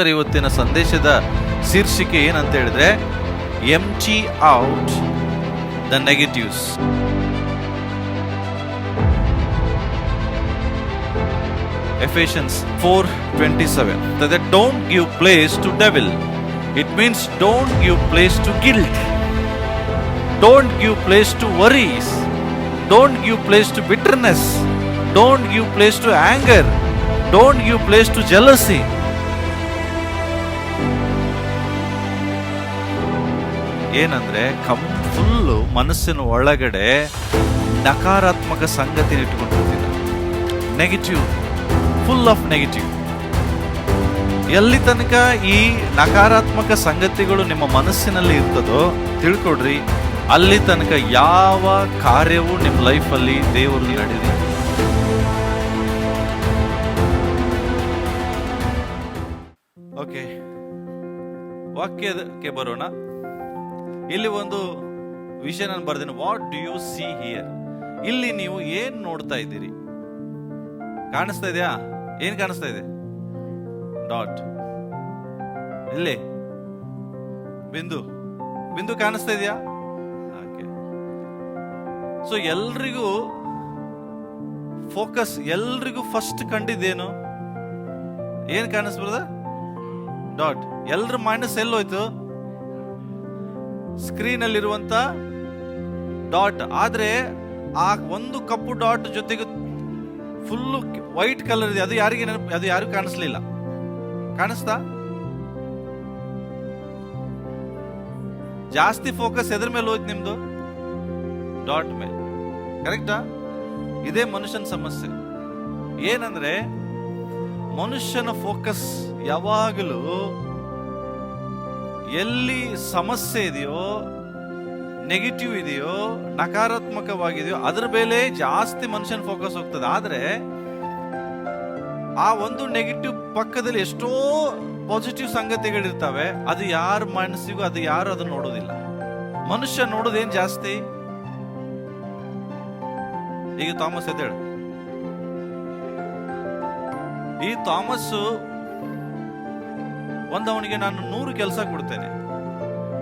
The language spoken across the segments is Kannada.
ಇವತ್ತಿನ ಸಂದೇಶದ ಶೀರ್ಷಿಕೆ ಏನಂತ ಹೇಳಿದ್ರೆ empty out the negatives. Ephesians 4:27 that don't give place to devil. It means don't give place to guilt. Don't give place to worries. Don't give place to bitterness. Don't give place to anger. Don't give place to jealousy. ಏನಂದ್ರೆ ಫುಲ್ಲು ಮನಸ್ಸಿನ ಒಳಗಡೆ ನಕಾರಾತ್ಮಕ ಸಂಗತಿ ಇಟ್ಕೊಂಡಿರ್ತೀರ. Negative, full of negative. ಎಲ್ಲಿ ತನಕ ಈ ನಕಾರಾತ್ಮಕ ಸಂಗತಿಗಳು ನಿಮ್ಮ ಮನಸ್ಸಿನಲ್ಲಿ ಇರ್ತದೋ ತಿಳ್ಕೊಡ್ರಿ, ಅಲ್ಲಿ ತನಕ ಯಾವ ಕಾರ್ಯವೂ ನಿಮ್ಮ ಲೈಫಲ್ಲಿ ದೇವರು ನಡೆದಿ. ಓಕೆ, ವಾಕ್ಯಕ್ಕೆ ಬರೋಣ. ಇಲ್ಲಿ ಒಂದು ವಿಷಯ ನಾನು ಬರ್ದೇನೆ. What do you see here? ಇಲ್ಲಿ ನೀವು ಏನ್ ನೋಡ್ತಾ ಇದ್ದೀರಿ? ಕಾಣಿಸ್ತಾ ಇದೆಯಾ? ಏನ್ ಕಾಣಿಸ್ತಾ ಇದೆ? ಡಾಟ್. ಇಲ್ಲಿ ಬಿಂದು ಬಿಂದು ಕಾಣಿಸ್ತಾ ಇದೆಯಾ? ಓಕೆ. ಸೊ ಎಲ್ರಿಗೂ ಫೋಕಸ್, ಎಲ್ರಿಗೂ ಫಸ್ಟ್ ಕಂಡಿದ್ದೇನು? ಏನ್ ಕಾಣಿಸ್ಬಾರ್ದ? ಡಾಟ್. ಎಲ್ರ ಮೈನಸ್ ಎಲ್ಲೋಯ್ತು? ಸ್ಕ್ರೀನ್ ಅಲ್ಲಿರುವಂತ ಡಾಟ್. ಆದ್ರೆ ಆ ಒಂದು ಕಪ್ಪು ಡಾಟ್ ಜೊತೆಗೆ ಫುಲ್ಲು ವೈಟ್ ಕಲರ್ ಇದೆ. ಅದು ಯಾರಿಗೆ ಅದು ಯಾರಿಗೂ ಕಾಣಿಸ್ಲಿಲ್ಲ. ಕಾಣಿಸ್ತಾ? ಜಾಸ್ತಿ ಫೋಕಸ್ ಎದ್ರ ಮೇಲೆ ಹೋಯ್ತು ನಿಮ್ದು? ಡಾಟ್ ಮೇಲೆ. ಕರೆಕ್ಟಾ? ಇದೇ ಮನುಷ್ಯನ ಸಮಸ್ಯೆ. ಏನಂದ್ರೆ ಮನುಷ್ಯನ ಫೋಕಸ್ ಯಾವಾಗಲೂ ಎಲ್ಲಿ ಸಮಸ್ಯೆ ಇದೆಯೋ, ನೆಗೆಟಿವ್ ಇದೆಯೋ, ನಕಾರಾತ್ಮಕವಾಗಿದೆಯೋ ಅದ್ರ ಮೇಲೆ ಜಾಸ್ತಿ ಮನುಷ್ಯನ ಫೋಕಸ್ ಹೋಗ್ತದೆ. ಆದ್ರೆ ಆ ಒಂದು ನೆಗೆಟಿವ್ ಪಕ್ಕದಲ್ಲಿ ಎಷ್ಟೋ ಪಾಸಿಟಿವ್ ಸಂಗತಿಗಳಿರ್ತವೆ. ಅದು ಯಾರ ಮನಸ್ಸಿಗೂ ಅದು ಯಾರು ಅದನ್ನ ನೋಡೋದಿಲ್ಲ. ಮನುಷ್ಯ ನೋಡೋದೇನ್ ಜಾಸ್ತಿ? ಈಗ ಥಾಮಸ್ ಎದ್ದೇಳ. ಈ ಥಾಮಸ್ ಅವನಿಗೆ ನಾನು 100 ಕೆಲಸ ಕೊಡ್ತೇನೆ.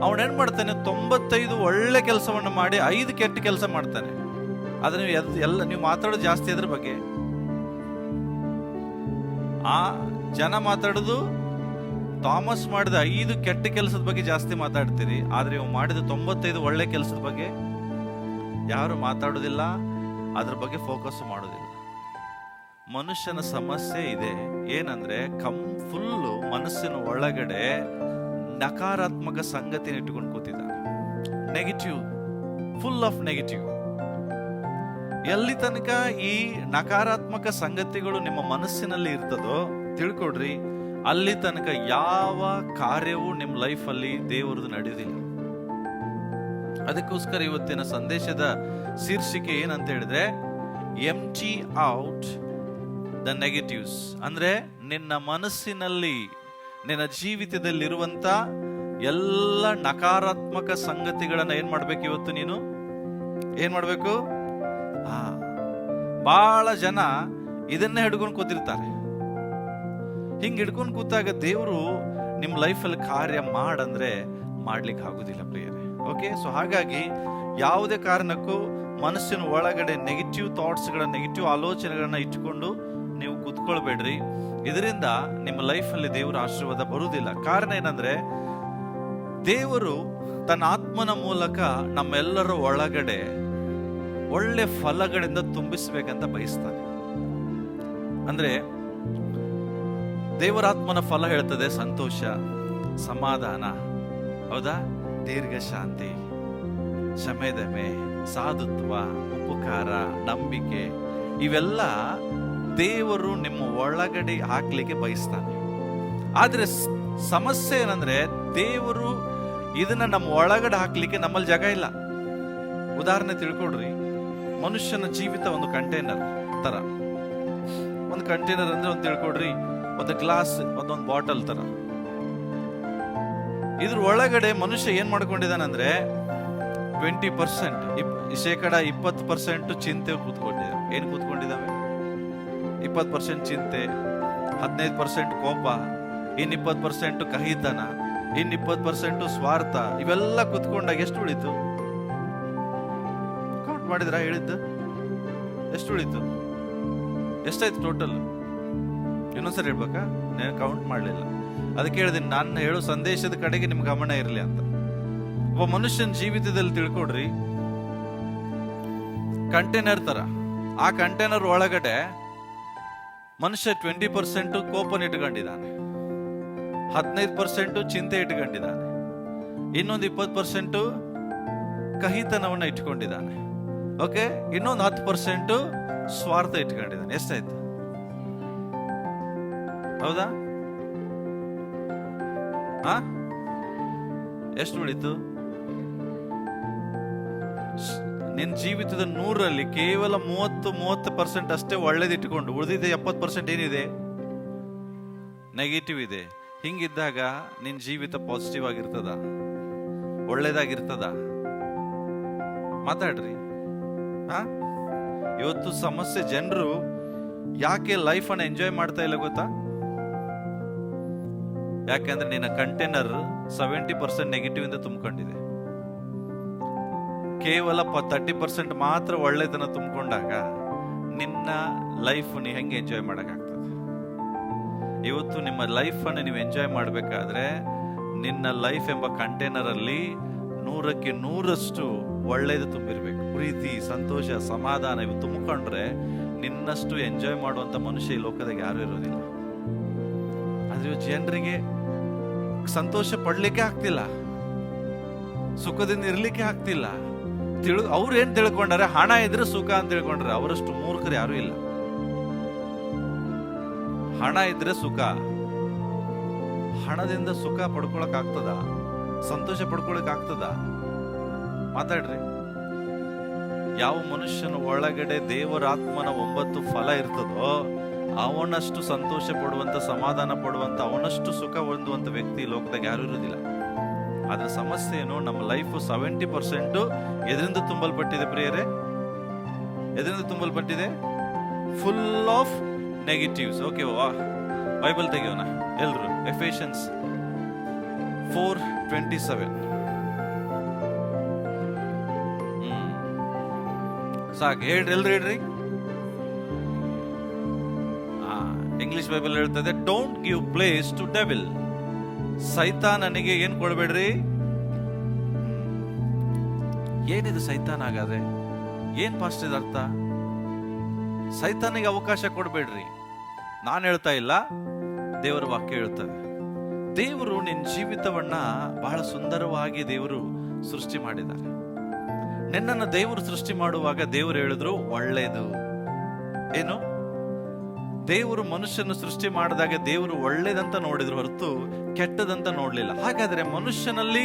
ಅವನೇನ್ ಮಾಡ್ತಾನೆ? 95 ಒಳ್ಳೆ ಕೆಲಸವನ್ನು ಮಾಡಿ 5 ಕೆಟ್ಟ ಕೆಲಸ ಮಾಡ್ತಾನೆ. ಆದ್ರೆ ನೀವು ಮಾತಾಡೋದು ಜಾಸ್ತಿ ಅದ್ರ ಬಗ್ಗೆ. ಆ ಜನ ಮಾತಾಡೋದು ಥಾಮಸ್ ಮಾಡಿದ 5 ಕೆಟ್ಟ ಕೆಲಸದ ಬಗ್ಗೆ ಜಾಸ್ತಿ ಮಾತಾಡ್ತೀರಿ. ಆದ್ರೆ ಇವ್ ಮಾಡಿದ 95 ಒಳ್ಳೆ ಕೆಲಸದ ಬಗ್ಗೆ ಯಾರು ಮಾತಾಡೋದಿಲ್ಲ, ಅದ್ರ ಬಗ್ಗೆ ಫೋಕಸ್ ಮಾಡೋದಿಲ್ಲ. ಮನುಷ್ಯನ ಸಮಸ್ಯೆ ಇದೆ. ಏನಂದ್ರೆ ಫುಲ್ಲು ಮನಸ್ಸಿನ ಒಳಗಡೆ ನಕಾರಾತ್ಮಕ ಸಂಗತಿನ ಇಟ್ಟುಕೊಂಡು ಕೂತಿದ್ದಾನೆ. Negative, full of negative. ಎಲ್ಲಿ ತನಕ ಈ ನಕಾರಾತ್ಮಕ ಸಂಗತಿಗಳು ನಿಮ್ಮ ಮನಸ್ಸಿನಲ್ಲಿ ಇರ್ತದೋ ತಿಳ್ಕೊಡ್ರಿ, ಅಲ್ಲಿ ತನಕ ಯಾವ ಕಾರ್ಯವೂ ನಿಮ್ಮ ಲೈಫಲ್ಲಿ ದೇವರದು ನಡೆಯುವುದಿಲ್ಲ. ಅದಕ್ಕೋಸ್ಕರ ಇವತ್ತಿನ ಸಂದೇಶದ ಶೀರ್ಷಿಕೆ ಏನಂತ ಹೇಳಿದ್ರೆ ಎಂಟಿ ಔಟ್ ದ ನೆಗೆಟಿವ್ಸ್. ಅಂದ್ರೆ ನಿನ್ನ ಮನಸ್ಸಿನಲ್ಲಿ, ನಿನ್ನ ಜೀವಿತದಲ್ಲಿರುವಂತ ಎಲ್ಲ ನಕಾರಾತ್ಮಕ ಸಂಗತಿಗಳನ್ನ ಏನ್ ಮಾಡ್ಬೇಕು? ಇವತ್ತು ನೀನು ಏನ್ ಮಾಡ್ಬೇಕು? ಬಹಳ ಜನ ಇದನ್ನೇ ಹಿಡ್ಕೊಂಡು ಕೂತಿರ್ತಾರೆ. ಹಿಂಗ್ ಹಿಡ್ಕೊಂಡು ಕೂತಾಗ ದೇವರು ನಿಮ್ ಲೈಫಲ್ಲಿ ಕಾರ್ಯ ಮಾಡಂದ್ರೆ ಮಾಡ್ಲಿಕ್ಕೆ ಆಗುದಿಲ್ಲ ಪ್ರಿಯರೇ. ಓಕೆ, ಸೊ ಹಾಗಾಗಿ ಯಾವುದೇ ಕಾರಣಕ್ಕೂ ಮನಸ್ಸಿನ ಒಳಗಡೆ ನೆಗೆಟಿವ್ ಥಾಟ್ಸ್ಗಳನ್ನ, ನೆಗೆಟಿವ್ ಆಲೋಚನೆಗಳನ್ನ ಇಟ್ಕೊಂಡು ನೀವು ಕೂತ್ಕೊಳ್ಬೇಡ್ರಿ. ಇದರಿಂದ ನಿಮ್ಮ ಲೈಫಲ್ಲಿ ದೇವರ ಆಶೀರ್ವಾದ ಬರುವುದಿಲ್ಲ. ಕಾರಣ ಏನಂದ್ರೆ ದೇವರು ತನ್ನ ಆತ್ಮನ ಮೂಲಕ ನಮ್ಮೆಲ್ಲರ ಒಳಗಡೆ ಒಳ್ಳೆ ಫಲಗಳಿಂದ ತುಂಬಿಸ್ಬೇಕಂತ ಬಯಸ್ತಾನೆ. ಅಂದ್ರೆ ದೇವರಾತ್ಮನ ಫಲ ಹೇಳ್ತದೆ ಸಂತೋಷ, ಸಮಾಧಾನ, ಹೌದಾ, ದೀರ್ಘ ಶಾಂತಿ, ಶಮೆದಮೆ, ಸಾಧುತ್ವ, ಉಪಕಾರ, ನಂಬಿಕೆ. ಇವೆಲ್ಲ ದೇವರು ನಿಮ್ಮ ಒಳಗಡೆ ಹಾಕ್ಲಿಕ್ಕೆ ಬಯಸ್ತಾನೆ. ಆದ್ರೆ ಸಮಸ್ಯೆ ಏನಂದ್ರೆ ದೇವರು ಇದನ್ನ ನಮ್ಮ ಒಳಗಡೆ ಹಾಕ್ಲಿಕ್ಕೆ ನಮ್ಮಲ್ಲಿ ಜಾಗ ಇಲ್ಲ. ಉದಾಹರಣೆ ತಿಳ್ಕೊಡ್ರಿ, ಮನುಷ್ಯನ ಜೀವಿತ ಒಂದು ಕಂಟೈನರ್ ತರ. ಒಂದು ಕಂಟೈನರ್ ಅಂದ್ರೆ ಒಂದು ತಿಳ್ಕೊಡ್ರಿ, ಒಂದು ಗ್ಲಾಸ್, ಒಂದೊಂದು ಬಾಟಲ್ ತರ. ಇದ್ರ ಒಳಗಡೆ ಮನುಷ್ಯ ಏನ್ ಮಾಡ್ಕೊಂಡಿದ್ದಾನಂದ್ರೆ 20%, 20% ಚಿಂತೆ ಕೂತ್ಕೊಂಡಿದ್ದಾವೆ. ಏನ್ ಕೂತ್ಕೊಂಡಿದ್ದಾವೆ? 20% ಚಿಂತೆ, 15% ಕೋಪ, ಇನ್ 20% ಕಹಿತನ, ಇನ್ 20% ಸ್ವಾರ್ಥ. ಇವೆಲ್ಲ ಕುತ್ಕೊಂಡಾಗ ಎಷ್ಟು ಉಳಿತು? ಕೌಂಟ್ ಮಾಡಿದ್ರ? ಹೇಳಿದ್ದು ಎಷ್ಟು ಉಳಿತು? ಎಷ್ಟಾಯ್ತು ಟೋಟಲ್? ಇನ್ನೊಂದ್ಸರಿ ಹೇಳ್ಬೇಕಾ? నేను ಕೌಂಟ್ ಮಾಡಲಿಲ್ಲ. ಅದಕ್ಕೆ ಹೇಳಿದ್ದೀನಿ, ನಾನು ಹೇಳೋ ಸಂದೇಶದ ಕಡೆಗೆ ನಿಮ್ಗೆ ಗಮನ ಇರಲಿ ಅಂತ. ಒಬ್ಬ ಮನುಷ್ಯನ ಜೀವಿತದಲ್ಲಿ ತಿಳ್ಕೊಡ್ರಿ, ಕಂಟೈನರ್ ತರ. ಆ ಕಂಟೈನರ್ ಒಳಗಡೆ ಮನುಷ್ಯ 20% ಕೋಪನ ಇಟ್ಕೊಂಡಿದ್ದಾನೆ, 15% ಚಿಂತೆ ಇಟ್ಕೊಂಡಿದ್ದಾನೆ, ಇನ್ನೊಂದು 20% ಕಹಿತನವನ್ನ ಇಟ್ಕೊಂಡಿದ್ದಾನೆ. ಓಕೆ, ಇನ್ನೊಂದು 10% ಸ್ವಾರ್ಥ ಇಟ್ಕೊಂಡಿದ್ದಾನೆ. ಎಷ್ಟಾಯ್ತು? ಹೌದಾ? ಎಷ್ಟು ಉಳಿತು? ನಿನ್ನ ಜೀವಿತದ 100ರಲ್ಲಿ ಕೇವಲ 30% ಅಷ್ಟೇ ಒಳ್ಳೇದಿಟ್ಟುಕೊಂಡು ಉಳಿದಿದೆ 70% ಏನಿದೆ? ನೆಗೆಟಿವ್ ಇದೆ. ಹಿಂಗಿದ್ದಾಗ ನಿನ್ನ ಜೀವಿತ ಪಾಸಿಟಿವ್ ಆಗಿರ್ತದ? ಒಳ್ಳೇದಾಗಿರ್ತದ? ಮಾತಾಡ್ರಿ. ಇವತ್ತು ಸಮಸ್ಯೆ, ಜನರು ಯಾಕೆ ಲೈಫ್ ಅನ್ನು ಎಂಜಾಯ್ ಮಾಡ್ತಾ ಇಲ್ಲ ಗೊತ್ತಾ? ಯಾಕೆಂದ್ರೆ ನಿನ್ನ ಕಂಟೈನರ್ 70% ನೆಗೆಟಿವ್ ಇಂದ ತುಂಬಿಕೊಂಡಿದೆ. ಕೇವಲ 30% ಮಾತ್ರ ಒಳ್ಳೆತನ ತುಂಬಿಕೊಂಡಾಗ ನಿನ್ನ ಲೈಫ್ ನೀ ಹೆಂಗೆ ಎಂಜಾಯ್ ಮಾಡಕ್ಕಾಗ್ತದೆ? ಇವತ್ತು ನಿಮ್ಮ ಲೈಫ್ ಅನ್ನು ನೀವು ಎಂಜಾಯ್ ಮಾಡಬೇಕಾದ್ರೆ ನಿನ್ನ ಲೈಫ್ ಎಂಬ ಕಂಟೈನರ್ ಅಲ್ಲಿ 100ಕ್ಕೆ 100ರಷ್ಟು ಒಳ್ಳೇದು ತುಂಬಿರ್ಬೇಕು. ಪ್ರೀತಿ, ಸಂತೋಷ, ಸಮಾಧಾನ ಇವು ತುಂಬಿಕೊಂಡ್ರೆ ನಿನ್ನಷ್ಟು ಎಂಜಾಯ್ ಮಾಡುವಂತ ಮನುಷ್ಯ ಈ ಲೋಕದಾಗ ಯಾರು ಇರೋದಿಲ್ಲ. ಆದ್ರೆ ಜನರಿಗೆ ಸಂತೋಷ ಪಡ್ಲಿಕ್ಕೆ ಆಗ್ತಿಲ್ಲ, ಸುಖದಿಂದ ಇರ್ಲಿಕ್ಕೆ ಆಗ್ತಿಲ್ಲ. ಅವ್ರು ಏನ್ ತಿಳ್ಕೊಂಡಾರೆ? ಹಣ ಇದ್ರೆ ಸುಖ ಅಂತ ತಿಳ್ಕೊಂಡ್ರೆ. ಅವರಷ್ಟು ಮೂರ್ಖರು ಯಾರು ಇಲ್ಲ. ಹಣ ಇದ್ರೆ ಸುಖ. ಹಣದಿಂದ ಸುಖ ಪಡ್ಕೊಳಕ್ ಆಗ್ತದ? ಸಂತೋಷ ಪಡ್ಕೊಳಕ್ ಆಗ್ತದ? ಮಾತಾಡ್ರಿ. ಯಾವ ಮನುಷ್ಯನ ಒಳಗಡೆ ದೇವರಾತ್ಮನ 9 ಫಲ ಇರ್ತದೋ ಅವನಷ್ಟು ಸಂತೋಷ ಪಡುವಂತ, ಸಮಾಧಾನ ಪಡುವಂತ, ಅವನಷ್ಟು ಸುಖ ಹೊಂದುವಂತ ವ್ಯಕ್ತಿ ಲೋಕದಾಗ ಯಾರು ಇರೋದಿಲ್ಲ. ಆದ್ರೆ ಸಮಸ್ಯೆ ಏನು? ನಮ್ಮ ಲೈಫ್ 70% ಎದರಿಂದ ತುಂಬಲ್ಪಟ್ಟಿದೆ ಪ್ರಿಯರೇ? ಎದರಿಂದ ತುಂಬಲ್ಪಟ್ಟಿದೆ? Full of negatives. Okay, bible ತೆಗೆಯೋಣ ಎಲ್ರು. ಎಫೆಷಿಯನ್ಸ್ 4:27. ಸಾಕು, ಹೇಳ್ರಿ ಎಲ್ರು, ಹೇಳ್ರಿ. ಇಂಗ್ಲಿಷ್ ಬೈಬಲ್ ಹೇಳ್ತದೆ, don't give place to devil. ಸೈತಾನನಿಗೆ ಏನ್ ಕೊಡ್ಬೇಡ್ರಿ. ಏನಿದು ಸೈತಾನ? ಹಾಗಾದ್ರೆ ಏನ್ ಪಾಸ್ಟ್ ಇದು ಅರ್ಥ? ಸೈತಾನಿಗೆ ಅವಕಾಶ ಕೊಡ್ಬೇಡ್ರಿ. ನಾನು ಹೇಳ್ತಾ ಇಲ್ಲ, ದೇವರ ವಾಕ್ಯ ಹೇಳ್ತದೆ. ದೇವರು ನಿನ್ನ ಜೀವಿತವನ್ನ ಬಹಳ ಸುಂದರವಾಗಿ ದೇವರು ಸೃಷ್ಟಿ ಮಾಡಿದ್ದಾರೆ. ನಿನ್ನನ್ನು ದೇವರು ಸೃಷ್ಟಿ ಮಾಡುವಾಗ ದೇವರು ಹೇಳಿದ್ರು ಒಳ್ಳೇದು. ಏನು? ದೇವರು ಮನುಷ್ಯನ ಸೃಷ್ಟಿ ಮಾಡಿದಾಗ ದೇವರು ಒಳ್ಳೇದಂತ ನೋಡಿದ್ರು ಹೊರತು ಕೆಟ್ಟದಂತ ನೋಡ್ಲಿಲ್ಲ. ಹಾಗಾದ್ರೆ ಮನುಷ್ಯನಲ್ಲಿ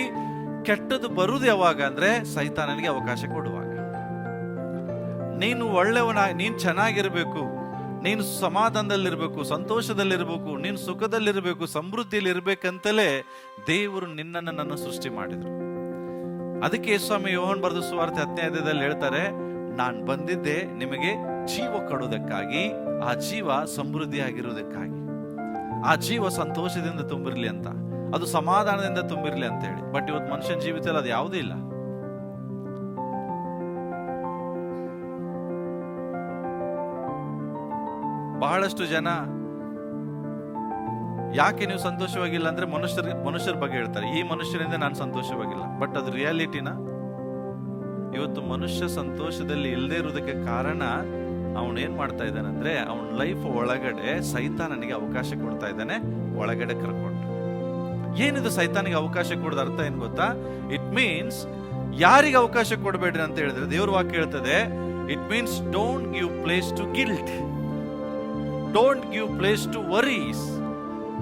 ಕೆಟ್ಟದ್ದು ಬರುವುದು ಯಾವಾಗ ಅಂದ್ರೆ ಸೈತಾನನಿಗೆ ಅವಕಾಶ ಕೊಡುವಾಗ. ನೀನು ಒಳ್ಳೆಯವನ, ನೀನ್ ಚೆನ್ನಾಗಿರ್ಬೇಕು, ನೀನು ಸಮಾಧಾನದಲ್ಲಿರ್ಬೇಕು, ಸಂತೋಷದಲ್ಲಿರ್ಬೇಕು, ನೀನು ಸುಖದಲ್ಲಿರ್ಬೇಕು, ಸಮೃದ್ಧಿಯಲ್ಲಿ ಇರ್ಬೇಕಂತಲೇ ದೇವರು ನಿನ್ನನ್ನು ನನ್ನ ಸೃಷ್ಟಿ ಮಾಡಿದ್ರು. ಅದಕ್ಕೆ ಸ್ವಾಮಿ ಯೋಹನ್ ಬರೆದ ಸುವಾರ್ತೆ 10ನೇ ಹೇಳ್ತಾರೆ, ನಾನು ಬಂದಿದ್ದೆ ನಿಮಗೆ ಜೀವ ಕೊಡೋದಕ್ಕಾಗಿ, ಆ ಜೀವ ಸಮೃದ್ಧಿಯಾಗಿರುವುದಕ್ಕಾಗಿ, ಆ ಜೀವ ಸಂತೋಷದಿಂದ ತುಂಬಿರ್ಲಿ ಅಂತ, ಅದು ಸಮಾಧಾನದಿಂದ ತುಂಬಿರ್ಲಿ ಅಂತ ಹೇಳಿ. ಬಟ್ ಇವತ್ತು ಮನುಷ್ಯನ ಜೀವಿತದಲ್ಲಿ ಅದು ಯಾವುದೂ ಇಲ್ಲ. ಬಹಳಷ್ಟು ಜನ ಯಾಕೆ ನೀವು ಸಂತೋಷವಾಗಿಲ್ಲ ಅಂದ್ರೆ ಮನುಷ್ಯರ ಬಗ್ಗೆ ಹೇಳ್ತಾರೆ. ಈ ಮನುಷ್ಯರಿಂದ ನಾನು ಸಂತೋಷವಾಗಿಲ್ಲ. ಬಟ್ ಅದು ರಿಯಾಲಿಟಿನ? ಇವತ್ತು ಮನುಷ್ಯ ಸಂತೋಷದಲ್ಲಿ ಇಲ್ಲದೆ ಇರುವುದಕ್ಕೆ ಕಾರಣ ಅವನೇನ್ ಮಾಡ್ತಾ ಇದ್ದಾನೆ ಅಂದ್ರೆ ಅವನ ಲೈಫ್ ಒಳಗಡೆ ಸೈತಾನನಿಗೆ ಅವಕಾಶ ಕೊಡ್ತಾ ಇದ್ದಾನೆ, ಒಳಗಡೆ ಕರ್ಕೊಂಡು. ಏನಿದು ಸೈತಾನಿಗೆ ಅವಕಾಶ ಕೊಡೋದ ಅರ್ಥ ಏನ್ ಗೊತ್ತಾ? ಇಟ್ ಮೀನ್ಸ್ ಯಾರಿಗೆ ಅವಕಾಶ ಕೊಡಬೇಡ್ರಿ ಅಂತ ಹೇಳಿದ್ರೆ ದೇವ್ರ ವಾಕ್ಯ ಹೇಳ್ತದೆ, it means don't give place to guilt, don't give place to worries,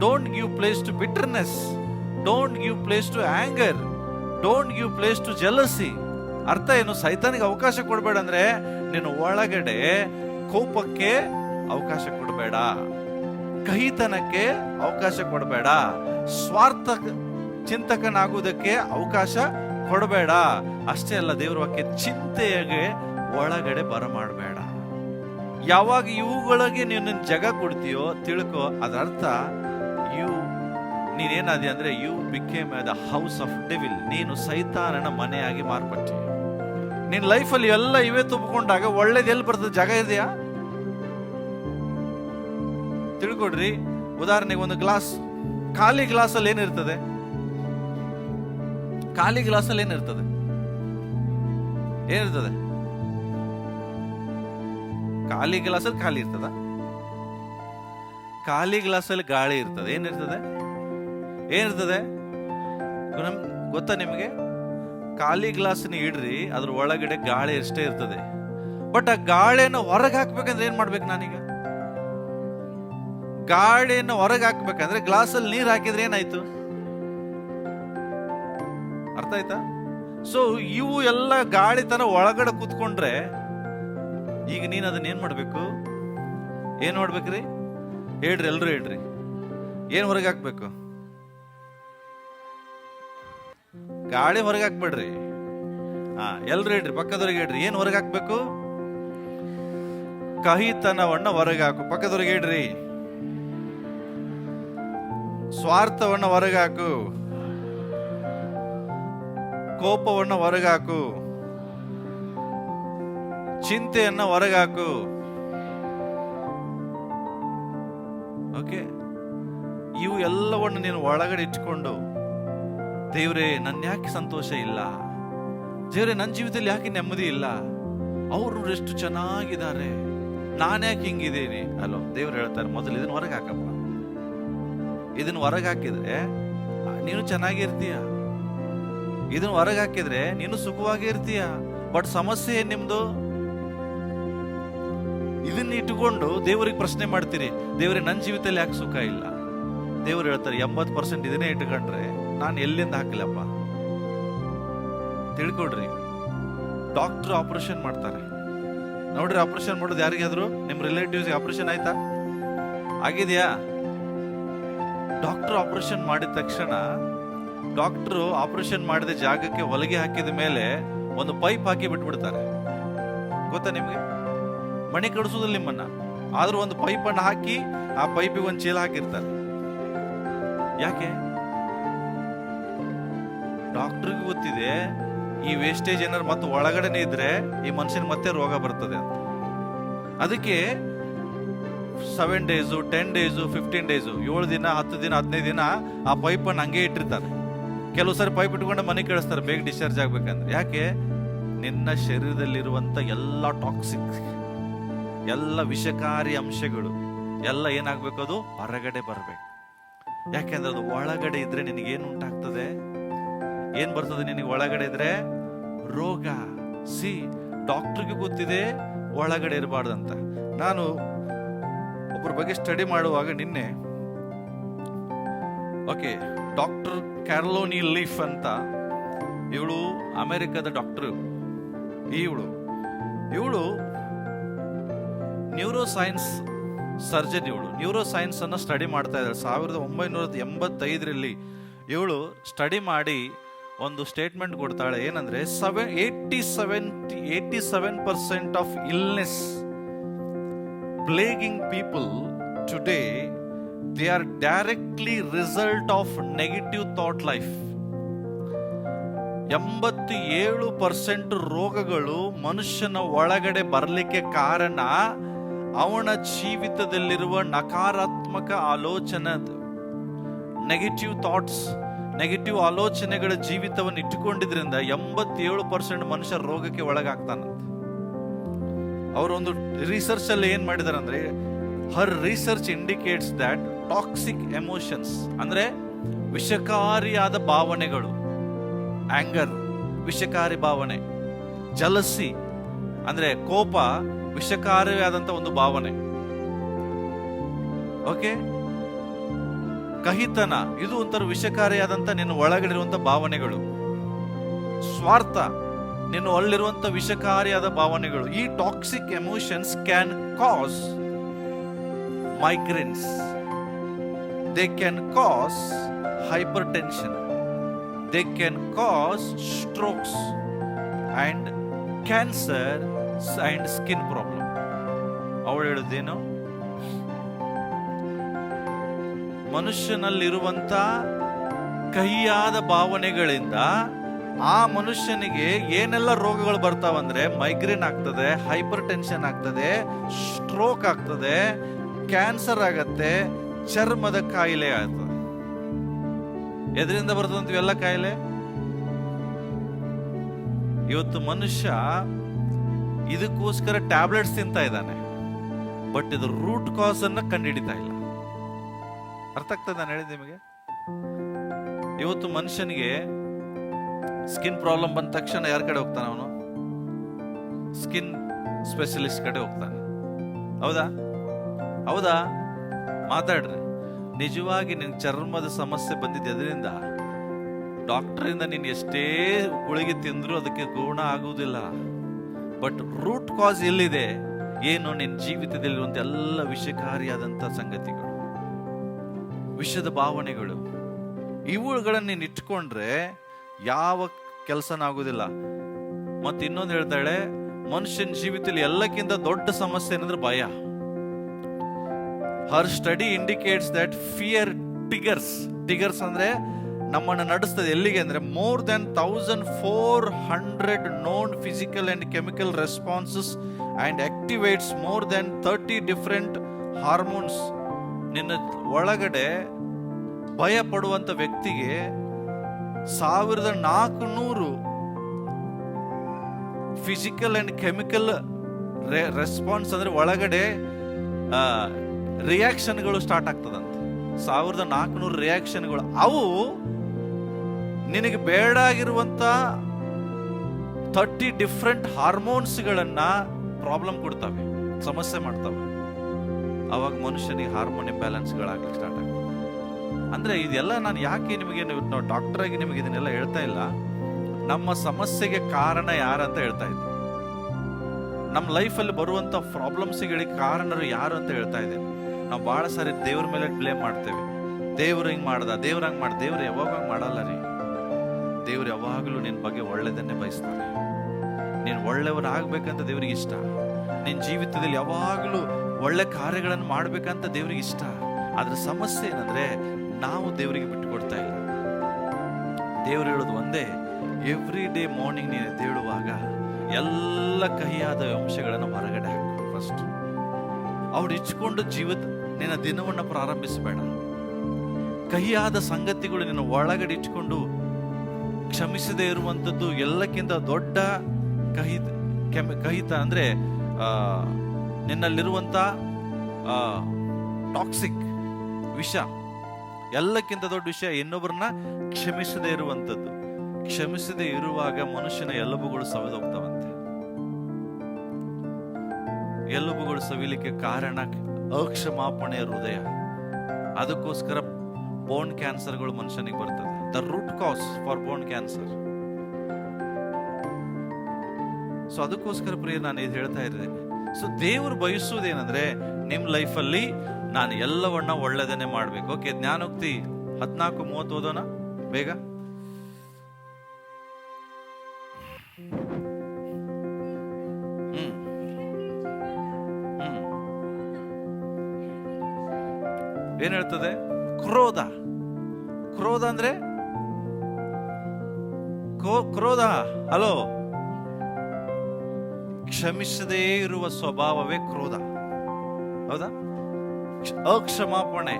don't give place to bitterness, don't give place to anger, don't give place to jealousy. ಅರ್ಥ ಏನು? ಸೈತಾನಿಗೆ ಅವಕಾಶ ಕೊಡಬೇಡ ಅಂದ್ರೆ ನೀನು ಒಳಗಡೆ ಕೋಪಕ್ಕೆ ಅವಕಾಶ ಕೊಡಬೇಡ, ಕಹಿತನಕ್ಕೆ ಅವಕಾಶ ಕೊಡಬೇಡ, ಸ್ವಾರ್ಥ ಚಿಂತಕನಾಗುವುದಕ್ಕೆ ಅವಕಾಶ ಕೊಡಬೇಡ. ಅಷ್ಟೇ ಅಲ್ಲ, ದೇವ್ರ ವಾಕ್ಯ ಚಿಂತೆಗೆ ಒಳಗಡೆ ಬರಮಾಡಬೇಡ. ಯಾವಾಗ ಇವುಗಳಿಗೆ ನೀನು ಜಾಗ ಕೊಡ್ತೀಯೋ ತಿಳ್ಕೊ, ಅದರ್ಥ ಯು ನೀನೇನಾದಿ ಅಂದ್ರೆ you became the house of devil. ನೀನು ಸೈತಾನನ ಮನೆಯಾಗಿ ಮಾರ್ಪಟ್ಟೆ. ನಿನ್ ಲೈಫಲ್ಲಿ ಎಲ್ಲ ಇವೇ ತುಂಬಿಕೊಂಡಾಗ ಒಳ್ಳೇದು ಎಲ್ಲಿ ಬರ್ತದೆ? ಜಾಗ ಇದೆಯಾ? ತಿಳ್ಕೊಡ್ರಿ. ಉದಾಹರಣೆಗೆ ಒಂದು ಗ್ಲಾಸ್, ಖಾಲಿ ಗ್ಲಾಸಲ್ಲಿ ಏನಿರ್ತದೆ? ಖಾಲಿ ಗ್ಲಾಸಲ್ಲಿ ಏನಿರ್ತದೆ? ಏನಿರ್ತದೆ? ಖಾಲಿ ಗ್ಲಾಸಲ್ಲಿ ಖಾಲಿ ಇರ್ತದ? ಖಾಲಿ ಗ್ಲಾಸಲ್ಲಿ ಗಾಳಿ ಇರ್ತದೆ. ಏನಿರ್ತದೆ? ಏನಿರ್ತದೆ ಗೊತ್ತಾ ನಿಮಗೆ? ಖಾಲಿ ಗ್ಲಾಸ್ನ ಇಡ್ರಿ, ಅದ್ರ ಒಳಗಡೆ ಗಾಳಿ ಎಷ್ಟೇ ಇರ್ತದೆ. ಬಟ್ ಆ ಗಾಳಿಯನ್ನು ಹೊರಗೆ ಹಾಕ್ಬೇಕಂದ್ರೆ ಏನ್ ಮಾಡ್ಬೇಕು? ನಾನೀಗ ಗಾಳಿಯನ್ನು ಹೊರಗೆ ಹಾಕ್ಬೇಕಂದ್ರೆ ಗ್ಲಾಸಲ್ಲಿ ನೀರು ಹಾಕಿದ್ರೆ ಏನಾಯ್ತು? ಅರ್ಥ ಆಯ್ತಾ? ಸೊ ಇವು ಎಲ್ಲ ಗಾಳಿ ತರ ಒಳಗಡೆ ಕೂತ್ಕೊಂಡ್ರೆ ಈಗ ನೀನ್ ಅದನ್ನ ಏನ್ ಮಾಡ್ಬೇಕು? ಏನ್ ಮಾಡ್ಬೇಕ್ರಿ? ಹೇಳ್ರಿ, ಎಲ್ರು ಹೇಳ್ರಿ. ಏನ್ ಹೊರಗೆ ಹಾಕ್ಬೇಕು? ಗಾಳಿ ಹೊರಗೆ ಹಾಕ್ಬೇಡ್ರಿ. ಎಲ್ರು ಹೇಳ್ರಿ, ಪಕ್ಕದವ್ರಿಗೆ ಹೇಳ್ರಿ, ಏನ್ ಹೊರಗೆ ಹಾಕ್ಬೇಕು? ಕಹಿತನವನ್ನ ಹೊರಗೆ ಹಾಕು. ಪಕ್ಕದವ್ರಿಗೆ ಹೇಳ್ರಿ, ಸ್ವಾರ್ಥವನ್ನ ಹೊರಗೆ ಹಾಕು, ಕೋಪವನ್ನ ಹೊರಗೆ ಹಾಕು, ಚಿಂತೆಯನ್ನ ಹೊರಗೆ ಹಾಕು. ಓಕೆ, ಇವು ಎಲ್ಲವನ್ನು ನೀನು ಒಳಗಡೆ ಇಟ್ಕೊಂಡು, ದೇವ್ರೇ ನನ್ ಯಾಕೆ ಸಂತೋಷ ಇಲ್ಲ, ದೇವ್ರೆ ನನ್ನ ಜೀವಿತದಲ್ಲಿ ಯಾಕೆ ನೆಮ್ಮದಿ ಇಲ್ಲ, ಅವರು ಎಷ್ಟು ಚೆನ್ನಾಗಿದ್ದಾರೆ, ನಾನ್ಯಾಕೆ ಹಿಂಗಿದ್ದೀನಿ ಅಲ್ಲೋ. ದೇವ್ರು ಹೇಳ್ತಾರೆ, ಮೊದಲು ಇದನ್ನ ಹೊರಗೆ ಹಾಕಪ್ಪ. ಇದನ್ನ ಹೊರಗೆ ಹಾಕಿದ್ರೆ ನೀನು ಚೆನ್ನಾಗಿರ್ತೀಯ. ಇದನ್ನ ಹೊರಗೆ ಹಾಕಿದ್ರೆ ನೀನು ಸುಖವಾಗಿ ಇರ್ತೀಯ. ಬಟ್ ಸಮಸ್ಯೆ ಏನ್ ನಿಮ್ದು? ಇದನ್ನ ಇಟ್ಟುಕೊಂಡು ದೇವರಿಗೆ ಪ್ರಶ್ನೆ ಮಾಡ್ತೀರಿ, ದೇವ್ರೆ ನನ್ನ ಜೀವಿತದಲ್ಲಿ ಯಾಕೆ ಸುಖ ಇಲ್ಲ? ದೇವ್ರು ಹೇಳ್ತಾರೆ, 80% ಇದನ್ನೇ ಇಟ್ಕೊಂಡ್ರೆ ನಾನು ಎಲ್ಲಿಂದ ಹಾಕಲಪ್ಪ? ತಿಳ್ಕೊಡ್ರಿ. ಡಾಕ್ಟರ್ ಆಪರೇಷನ್ ಮಾಡ್ತಾರೆ ನೋಡ್ರಿ. ಆಪರೇಷನ್ ಮಾಡೋದು ಯಾರಿಗಾದ್ರು? ನಿಮ್ ರಿಲೇಟಿವ್ಸ್ ಆಪರೇಷನ್ ಆಯ್ತಾ? ಆಗಿದೆಯಾ? ಡಾಕ್ಟರ್ ಆಪರೇಷನ್ ಮಾಡಿದ ತಕ್ಷಣ ಡಾಕ್ಟರ್ ಆಪರೇಷನ್ ಮಾಡಿದ ಜಾಗಕ್ಕೆ ಹೊಲಿಗೆ ಹಾಕಿದ ಮೇಲೆ ಒಂದು ಪೈಪ್ ಹಾಕಿ ಬಿಟ್ಬಿಡ್ತಾರೆ. ಗೊತ್ತಾ ನಿಮ್ಗೆ? ಮಣಿ ಕಡಿಸೋದಿಲ್ಲ ನಿಮ್ಮನ್ನ, ಆದ್ರೂ ಒಂದು ಪೈಪ್ ಅನ್ನು ಹಾಕಿ ಆ ಪೈಪಿಗೆ ಒಂದು ಚೀಲ ಹಾಕಿರ್ತಾರೆ. ಯಾಕೆ? ಡಾಕ್ಟರ್ಗೆ ಗೊತ್ತಿದೆ ಈ ವೇಸ್ಟೇಜ್ ಏನಾರು ಮತ್ತೆ ಒಳಗಡೆನೆ ಇದ್ರೆ ಈ ಮನುಷ್ಯನ ಮತ್ತೆ ರೋಗ ಬರ್ತದೆ ಅಂತ. ಅದಕ್ಕೆ 7 days, 10 days, 15 days, 7 ದಿನ, 10 ದಿನ, 15 ದಿನ ಆ ಪೈಪ್ ಅನ್ನು ಹಂಗೆ ಇಟ್ಟಿರ್ತಾರೆ. ಕೆಲವು ಸರಿ ಪೈಪ್ ಇಟ್ಕೊಂಡು ಮನೆ ಕಳಿಸ್ತಾರೆ ಬೇಗ ಡಿಸ್ಚಾರ್ಜ್ ಆಗ್ಬೇಕಂದ್ರೆ. ಯಾಕೆ? ನಿನ್ನ ಶರೀರದಲ್ಲಿರುವಂತ ಎಲ್ಲ ಟಾಕ್ಸಿಕ್, ಎಲ್ಲ ವಿಷಕಾರಿ ಅಂಶಗಳು ಎಲ್ಲ ಏನಾಗ್ಬೇಕು? ಅದು ಹೊರಗಡೆ ಬರ್ಬೇಕು. ಯಾಕೆಂದ್ರೆ ಅದು ಒಳಗಡೆ ಇದ್ರೆ ನಿನಗೇನು ಉಂಟಾಗ್ತದೆ? ಏನ್ ಬರ್ತದೆ ನಿನಗೆ ಒಳಗಡೆ ಇದ್ರೆ? ರೋಗ. ಡಾಕ್ಟರ್ಗೆ ಗೊತ್ತಿದೆ ಒಳಗಡೆ ಇರಬಾರ್ದಂತ. ನಾನು ಒಬ್ಬರ ಬಗ್ಗೆ ಸ್ಟಡಿ ಮಾಡುವಾಗ ನಿನ್ನೆ, ಓಕೆ, ಡಾಕ್ಟರ್ ಕ್ಯಾರೋಲಿನ್ ಲೀಫ್ ಅಂತ, ಇವಳು ಅಮೆರಿಕದ ಡಾಕ್ಟರ್. ಇವಳು ನ್ಯೂರೋಸೈನ್ಸ್ ಸರ್ಜನ್. ಇವಳು ನ್ಯೂರೋಸೈನ್ಸ್ ಅನ್ನ ಸ್ಟಡಿ ಮಾಡ್ತಾ ಇದ್ದಾಳೆ. 1985ರಲ್ಲಿ ಇವಳು ಸ್ಟಡಿ ಮಾಡಿ ಒಂದು ಸ್ಟೇಟ್ಮೆಂಟ್ ಕೊಡ್ತಾಳೆ. ಏನಂದ್ರೆ 87% of illness plaguing people today, they are directly result of negative thought life. 87% ರೋಗಗಳು ಮನುಷ್ಯನ ಒಳಗಡೆ ಬರಲಿಕ್ಕೆ ಕಾರಣ ಅವನ ಜೀವಿತದಲ್ಲಿರುವ ನಕಾರಾತ್ಮಕ ಆಲೋಚನೆ, ನೆಗೆಟಿವ್ ಥಾಟ್ಸ್, ನೆಗೆಟಿವ್ ಆಲೋಚನೆಗಳ ಜೀವಿತವನ್ನು ಇಟ್ಟುಕೊಂಡಿದ್ರಿಂದ 87% ಮನುಷ್ಯ ರೋಗಕ್ಕೆ ಒಳಗಾಗ್ತಾನಂತೆ. ಅವರೊಂದು ರಿಸರ್ಚ್ ಅಲ್ಲಿ ಏನ್ ಮಾಡಿದಾರೆ ಅಂದ್ರೆ, her research indicates that toxic emotions ಅಂದ್ರೆ ವಿಷಕಾರಿಯಾದ ಭಾವನೆಗಳು, ಆಂಗರ್ ವಿಷಕಾರಿ ಭಾವನೆ, ಜಲಸಿ ಅಂದ್ರೆ ಕೋಪ ವಿಷಕಾರಿಯಾದಂತ ಒಂದು ಭಾವನೆ, ಓಕೆ, ಕಹಿತನ ಇದು ಒಂಥರ ವಿಷಕಾರಿಯಾದಂತ ನಿನ್ನ ಒಳಗಡೆ ಇರುವಂತ ಭಾವನೆಗಳು, ಸ್ವಾರ್ಥ ನಿನ್ನ ಒಳ್ಳಿರುವಂತ ವಿಷಕಾರಿಯಾದ ಭಾವನೆಗಳು. ಈ toxic emotions can cause migraines, they can cause hypertension, they can cause strokes and cancer and skin problem. ಅವಳು ಹೇಳುದೇನು? ಮನುಷ್ಯನಲ್ಲಿರುವಂತ ಕಹಿಯಾದ ಭಾವನೆಗಳಿಂದ ಆ ಮನುಷ್ಯನಿಗೆ ಏನೆಲ್ಲ ರೋಗಗಳು ಬರ್ತಾವಂದ್ರೆ ಮೈಗ್ರೇನ್ ಆಗ್ತದೆ, ಹೈಪರ್ ಟೆನ್ಷನ್ ಆಗ್ತದೆ, ಸ್ಟ್ರೋಕ್ ಆಗ್ತದೆ, ಕ್ಯಾನ್ಸರ್ ಆಗತ್ತೆ, ಚರ್ಮದ ಕಾಯಿಲೆ ಆಗ್ತದೆ. ಎದರಿಂದ ಬರ್ತದಂತ ಇವೆಲ್ಲ ಕಾಯಿಲೆ? ಇವತ್ತು ಮನುಷ್ಯ ಇದಕ್ಕೋಸ್ಕರ ಟ್ಯಾಬ್ಲೆಟ್ಸ್ ತಿಂತಾ ಇದ್ದಾನೆ, ಬಟ್ ಇದು ರೂಟ್ ಕಾಸ್ ಅನ್ನ ಕಂಡುಹಿಡಿತಾ ಇಲ್ಲ. ಅರ್ಥ ಆಗ್ತದೆ ನಾನು ಹೇಳಿದ ನಿಮಗೆ? ಇವತ್ತು ಮನುಷ್ಯನಿಗೆ ಸ್ಕಿನ್ ಪ್ರಾಬ್ಲಮ್ ಬಂದ ತಕ್ಷಣ ಯಾರ ಕಡೆ ಹೋಗ್ತಾನೆ? ಅವನು ಸ್ಕಿನ್ ಸ್ಪೆಷಲಿಸ್ಟ್ ಕಡೆ ಹೋಗ್ತಾನೆ. ಹೌದಾ? ಹೌದಾ? ಮಾತಾಡ್ರಿ. ನಿಜವಾಗಿ ನಿನ್ ಚರ್ಮದ ಸಮಸ್ಯೆ ಬಂದಿದೆ ಅದರಿಂದ ಡಾಕ್ಟರಿಂದ ನೀನ್ ಎಷ್ಟೇ ಗುಳಿಗೆ ತಿಂದ್ರು ಅದಕ್ಕೆ ಗುಣ ಆಗುವುದಿಲ್ಲ. ಬಟ್ ರೂಟ್ ಕಾಸ್ ಎಲ್ಲಿದೆ? ಏನು? ನಿನ್ನ ಜೀವಿತದಲ್ಲಿರುವಂತ ಎಲ್ಲ ವಿಷಕಾರಿಯಾದಂತ ಸಂಗತಿಗಳು, ವಿಷದ ಭಾವನೆಗಳು, ಇವುಗಳನ್ನ ನೀನು ಇಟ್ಕೊಂಡ್ರೆ ಯಾವ ಕೆಲಸನ ಆಗುದಿಲ್ಲ. ಮತ್ತೆ ಇನ್ನೊಂದು ಹೇಳ್ತಾಳೆ, ಮನುಷ್ಯನ ಜೀವಿತದಲ್ಲಿ ಎಲ್ಲಕ್ಕಿಂತ ದೊಡ್ಡ ಸಮಸ್ಯೆ ಏನಂದ್ರೆ ಭಯ. Her study indicates that fear triggers ಅಂದ್ರೆ ನಮ್ಮನ್ನು ನಡೆಸ್ತದೆ. ಎಲ್ಲಿಗೆ ಅಂದ್ರೆ more than 1400 known physical and chemical responses and activates more than 30 different hormones. ನಿನ್ನ ಒಳಗಡೆ ಭಯ ಪಡುವಂತ ವ್ಯಕ್ತಿಗೆ 1400 ಫಿಸಿಕಲ್ ಅಂಡ್ ಕೆಮಿಕಲ್ ರೆಸ್ಪಾನ್ಸ್ ಅಂದ್ರೆ ಒಳಗಡೆ ರಿಯಾಕ್ಷನ್ಗಳು ಸ್ಟಾರ್ಟ್ ಆಗ್ತದಂತೆ. 1400 ರಿಯಾಕ್ಷನ್ಗಳು. ಅವು ನಿನಗೆ ಬೇಡ ಆಗಿರುವಂತ 30 ಡಿಫ್ರೆಂಟ್ ಹಾರ್ಮೋನ್ಸ್ಗಳನ್ನ ಪ್ರಾಬ್ಲಮ್ ಕೊಡ್ತವೆ, ಸಮಸ್ಯೆ ಮಾಡ್ತವೆ. ಅವಾಗ ಮನುಷ್ಯನಿಗೆ ಹಾರ್ಮೋನ್ ಇಂಬ್ಯಾಲೆನ್ಸ್ಗಳಾಗ್ಲಿಕ್ಕೆ ಸ್ಟಾರ್ಟ್ ಆಗ್ತದೆ. ಅಂದ್ರೆ ಇದೆಲ್ಲ ನಾನು ಯಾಕೆ ನಿಮಗೆ, ನಾವು ಡಾಕ್ಟರ್ ಆಗಿ ನಿಮಗೆ ಇದನ್ನೆಲ್ಲ ಹೇಳ್ತಾ ಇಲ್ಲ. ನಮ್ಮ ಸಮಸ್ಯೆಗೆ ಕಾರಣ ಯಾರಂತ ಹೇಳ್ತಾ ಇದ್ದೆ. ನಮ್ಮ ಲೈಫಲ್ಲಿ ಬರುವಂತ ಪ್ರಾಬ್ಲಮ್ಸ್ಗಳಿಗೆ ಕಾರಣರು ಯಾರು ಅಂತ ಹೇಳ್ತಾ ಇದ್ದೇನೆ. ನಾವು ಬಹಳ ಸಾರಿ ದೇವ್ರ ಮೇಲೆ ಬ್ಲೇಮ್ ಮಾಡ್ತೇವೆ. ದೇವ್ರು ಹಿಂಗ್ ಮಾಡ್ದ, ದೇವ್ರ ಹಂಗ್ ಮಾಡ. ದೇವ್ರು ಯಾವಾಗ ಮಾಡಲ್ಲ ರೀ. ದೇವ್ರು ಯಾವಾಗಲೂ ನಿನ್ನ ಬಗ್ಗೆ ಒಳ್ಳೆದನ್ನೇ ಬಯಸ್ತಾನೆ. ನೀನು ಒಳ್ಳೆಯವರಾಗಬೇಕಂತ ದೇವ್ರಿಗೆ ಇಷ್ಟ. ನಿನ್ನ ಜೀವಿತದಲ್ಲಿ ಯಾವಾಗಲೂ ಒಳ್ಳೆ ಕಾರ್ಯಗಳನ್ನು ಮಾಡ್ಬೇಕಂತ ದೇವ್ರಿಗೆ ಇಷ್ಟ. ಅದ್ರ ಸಮಸ್ಯೆ ಏನಂದ್ರೆ ನಾವು ದೇವರಿಗೆ ಬಿಟ್ಟು ಕೊಡ್ತಾ ಇಲ್ಲ. ದೇವ್ರು ಹೇಳೋದು ಒಂದೇ, ಎವ್ರಿ ಡೇ ಮಾರ್ನಿಂಗ್ ನೀನು ಎದ್ದೇಳುವಾಗ ಎಲ್ಲ ಕಹಿಯಾದ ಅಂಶಗಳನ್ನು ಹೊರಗಡೆ ಹಾಕು. ಫಸ್ಟ್ ಅವ್ರು ಇಚ್ಕೊಂಡು ನಿನ್ನ ದಿನವನ್ನು ಪ್ರಾರಂಭಿಸಬೇಡ. ಕಹಿಯಾದ ಸಂಗತಿಗಳು ನಿನ್ನ ಒಳಗಡೆ ಇಟ್ಕೊಂಡು ಕ್ಷಮಿಸದೇ ಇರುವಂಥದ್ದು ಎಲ್ಲಕ್ಕಿಂತ ದೊಡ್ಡ ಕಹಿತ ಅಂದ್ರೆ ನಿನ್ನಲ್ಲಿರುವಂತ ಟಾಕ್ಸಿಕ್ ವಿಷ. ಎಲ್ಲಕ್ಕಿಂತ ದೊಡ್ಡ ವಿಷಯ ಇನ್ನೊಬ್ಬರನ್ನ ಕ್ಷಮಿಸದೇ ಇರುವಂಥದ್ದು. ಕ್ಷಮಿಸದೇ ಇರುವಾಗ ಮನುಷ್ಯನ ಎಲುಬುಗಳು ಸವಿದೋಗ್ತಾವಂತೆ. ಎಲುಬುಗಳು ಸವಿಲಿಕ್ಕೆ ಕಾರಣ ಅಕ್ಷಮಾಪಣೆಯ ಹೃದಯ. ಅದಕ್ಕೋಸ್ಕರ ಬೋನ್ ಕ್ಯಾನ್ಸರ್ಗಳು ಮನುಷ್ಯನಿಗೆ ಬರ್ತದೆ. The root cause for bone cancer. So ಅದಕ್ಕೋಸ್ಕರ ಪ್ರಿಯ ನಾನು ಇದು ಹೇಳ್ತಾ ಇದ್ದೇನೆ. ಸೊ ದೇವರು ಬಯಸುವುದೇನಂದ್ರೆ ನಿಮ್ ಲೈಫಲ್ಲಿ ನಾನು ಎಲ್ಲವನ್ನ ಒಳ್ಳೆದನ್ನೇ ಮಾಡ್ಬೇಕು. ಓಕೆ, ಜ್ಞಾನೋಕ್ತಿ 14:30 ಓದೋಣ ಬೇಗ. ಏನ್ ಹೇಳ್ತದೆ? ಕ್ರೋಧ. ಕ್ರೋಧ ಅಂದ್ರೆ ಕ್ರೋಧ. ಹಲೋ, ಕ್ಷಮಿಸದೇ ಇರುವ ಸ್ವಭಾವವೇ ಕ್ರೋಧ. ಹೌದಾ? ಅಕ್ಷಮಾಪಣೆ,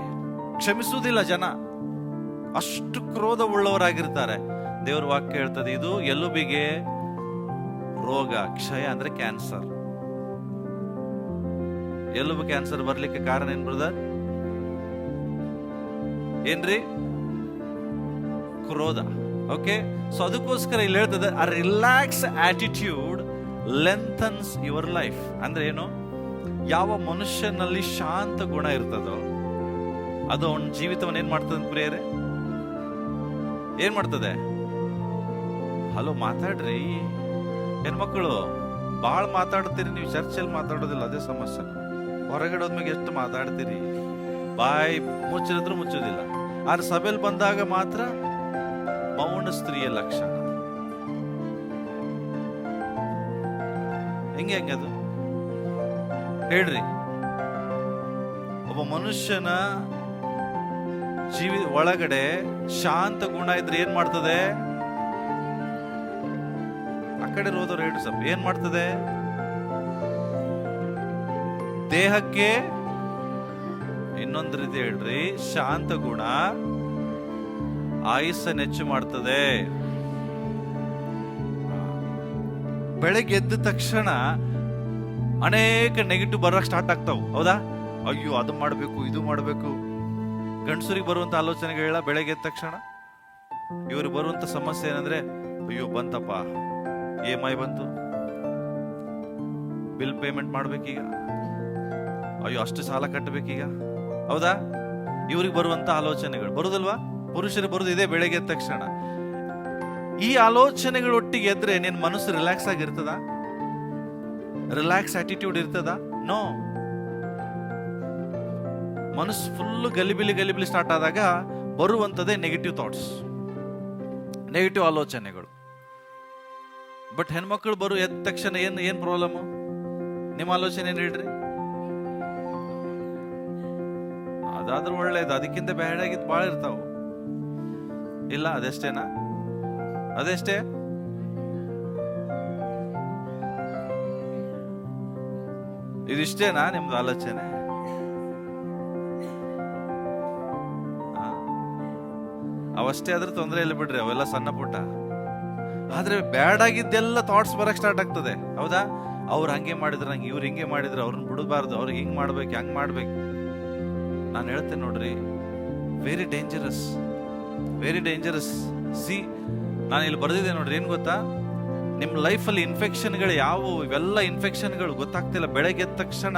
ಕ್ಷಮಿಸುವುದಿಲ್ಲ ಜನ, ಅಷ್ಟು ಕ್ರೋಧ ಉಳ್ಳವರಾಗಿರ್ತಾರೆ. ದೇವರ ವಾಕ್ಯ ಹೇಳ್ತದೆ, ಇದು ಎಲುಬಿಗೆ ರೋಗ. ಕ್ಷಯ ಅಂದ್ರೆ ಕ್ಯಾನ್ಸರ್. ಎಲುಬು ಕ್ಯಾನ್ಸರ್ ಬರ್ಲಿಕ್ಕೆ ಕಾರಣ ಏನ್ ಬ್ರದರ್? ಏನ್ರಿ? ಕ್ರೋಧ. ಓಕೆ, ಸೊ ಅದಕ್ಕೋಸ್ಕರ ಇಲ್ಲಿ ಹೇಳ್ತದೆ, ಆ ರಿಲ್ಯಾಕ್ಸ್ ಆಟಿಟ್ಯೂಡ್ ಲೆಂಥನ್ಸ್ ಯುವರ್ ಲೈಫ್. ಅಂದ್ರೆ ಏನು? ಯಾವ ಮನುಷ್ಯನಲ್ಲಿ ಶಾಂತ ಗುಣ ಇರ್ತದೋ ಅದು ಅವನ ಜೀವಿತವನ್ನು ಏನ್ ಮಾಡ್ತದೆ ಪ್ರಿಯರೇ? ಏನ್ ಮಾಡ್ತದೆ? ಹಲೋ, ಮಾತಾಡ್ರಿ ಹೆಣ್ಮಕ್ಳು. ಬಾಳ ಮಾತಾಡ್ತೀರಿ ನೀವು, ಚರ್ಚಲ್ಲಿ ಮಾತಾಡೋದಿಲ್ಲ, ಅದೇ ಸಮಸ್ಯೆ. ಹೊರಗಡೆ ಹೋದ್ಮೇಲೆ ಎಷ್ಟು ಮಾತಾಡ್ತೀರಿ, ಬಾಯಿ ಮುಚ್ಚಿದ್ರು ಮುಚ್ಚೋದಿಲ್ಲ. ಆದ್ರೆ ಸಭೆಯಲ್ಲಿ ಬಂದಾಗ ಮಾತ್ರ ಮೌನ ಸ್ತ್ರೀಯ ಲಕ್ಷಣ. ಹೆಂಗದು ಹೇಳ್ರಿ? ಒಬ್ಬ ಮನುಷ್ಯನ ಒಳಗಡೆ ಶಾಂತ ಗುಣ ಇದ್ರೆ ಏನ್ ಮಾಡ್ತದೆ? ಆ ಕಡೆ ಹೋದವ್ರು ಹೇಳ್ರಿ ಸ್ವಲ್ಪ, ಏನ್ ಮಾಡ್ತದೆ? ದೇಹಕ್ಕೆ ಇನ್ನೊಂದು ರೀತಿ ಹೇಳ್ರಿ, ಶಾಂತ ಗುಣ ಆಯುಸ್ಸನ್ನು ಹೆಚ್ಚು ಮಾಡ್ತದೆ. ಬೆಳಗ್ಗೆ ಎದ್ದ ತಕ್ಷಣ ಅನೇಕ ನೆಗೆಟಿವ್ ಬರೋಕ್ ಸ್ಟಾರ್ಟ್ ಆಗ್ತಾವ, ಹೌದಾ? ಅಯ್ಯೋ ಅದು ಮಾಡ್ಬೇಕು, ಇದು ಮಾಡ್ಬೇಕು. ಗಂಡಸರಿಗೆ ಬರುವಂತ ಆಲೋಚನೆಗಳ ಬೆಳಗ್ಗೆ ಎದ್ದ ತಕ್ಷಣ. ಇವ್ರಿಗೆ ಬರುವಂತ ಸಮಸ್ಯೆ ಏನಂದ್ರೆ, ಅಯ್ಯೋ ಬಂತಪ್ಪ EMI ಬಂತು, ಬಿಲ್ ಪೇಮೆಂಟ್ ಮಾಡ್ಬೇಕೀಗ, ಅಯ್ಯೋ ಅಷ್ಟು ಸಾಲ ಕಟ್ಟಬೇಕೀಗ, ಹೌದಾ? ಇವ್ರಿಗೆ ಬರುವಂತ ಆಲೋಚನೆಗಳು ಬರುದಲ್ವಾ? ಪುರುಷರಿಗೆ ಬರುದು ಇದೆ ಬೆಳಗ್ಗೆ ಎದ್ದ ತಕ್ಷಣ. ಈ ಆಲೋಚನೆಗಳು ಒಟ್ಟಿಗೆ ಎದ್ರೆ ನಿನ್ ಮನಸ್ಸು ರಿಲ್ಯಾಕ್ಸ್ ಆಗಿರ್ತದ? ರಿಲ್ಯಾಕ್ಸ್ ಆಟಿಟ್ಯೂಡ್ ಇರ್ತದ? ನೋ. ಮನಸ್ಸು ಫುಲ್ ಗಲಿಬಿಲಿ ಸ್ಟಾರ್ಟ್ ಆದಾಗ ಬರುವಂತದೇ ನೆಗೆಟಿವ್ ಥಾಟ್ಸ್, ನೆಗೆಟಿವ್ ಆಲೋಚನೆಗಳು. ಬಟ್ ಹೆಣ್ಮಕ್ಳು ಎದ್ದ ತಕ್ಷಣ ಏನ್ ಪ್ರಾಬ್ಲಮ್? ನಿಮ್ಮ ಆಲೋಚನೆ ಏನ್ ಹೇಳ್ರಿ? ಅದಾದ್ರೂ ಒಳ್ಳೇದು, ಅದಕ್ಕಿಂತ ಬ್ಯಾಡ್ ಆಗಿದ್ದು ಬಾಳ ಇರ್ತಾವ. ಇಲ್ಲ ಅದೆಷ್ಟೇನಾ? ಅದೆಷ್ಟೇ? ಇದಿಷ್ಟೇನಾ ನಿಮ್ದು ಆಲೋಚನೆ? ಅವಷ್ಟೇ ಆದ್ರೆ ತೊಂದರೆ ಇಲ್ಲ ಬಿಡ್ರಿ, ಅವೆಲ್ಲ ಸಣ್ಣ ಪುಟ್ಟ. ಆದ್ರೆ ಬ್ಯಾಡ್ ಆಗಿದ್ದೆಲ್ಲ ಥಾಟ್ಸ್ ಬರಕ್ ಸ್ಟಾರ್ಟ್ ಆಗ್ತದೆ, ಹೌದಾ? ಅವ್ರು ಹಂಗೆ ಮಾಡಿದ್ರೆ ನಂಗೆ, ಇವ್ರು ಹಿಂಗೆ ಮಾಡಿದ್ರೆ ಅವ್ರನ್ನ ಬಿಡಬಾರ್ದು, ಅವ್ರಿಗೆ ಹಿಂಗ್ ಮಾಡ್ಬೇಕು, ಹಂಗ್ ಮಾಡ್ಬೇಕು. ನಾನು ಹೇಳ್ತೇನೆ ನೋಡ್ರಿ, very dangerous, very dangerous. C, ನಾನು ಇಲ್ಲಿ ಬರೆದಿದ್ದೆ ನೋಡ್ರಿ, ಏನ್ ಗೊತ್ತಾ? ನಿಮ್ ಲೈಫಲ್ಲಿ ಇನ್ಫೆಕ್ಷನ್ಗಳು ಯಾವುವು? ಇವೆಲ್ಲ ಇನ್ಫೆಕ್ಷನ್ಗಳು ಗೊತ್ತಾಗ್ತಿಲ್ಲ. ಬೆಳಗ್ಗೆ ಎದ್ದ ತಕ್ಷಣ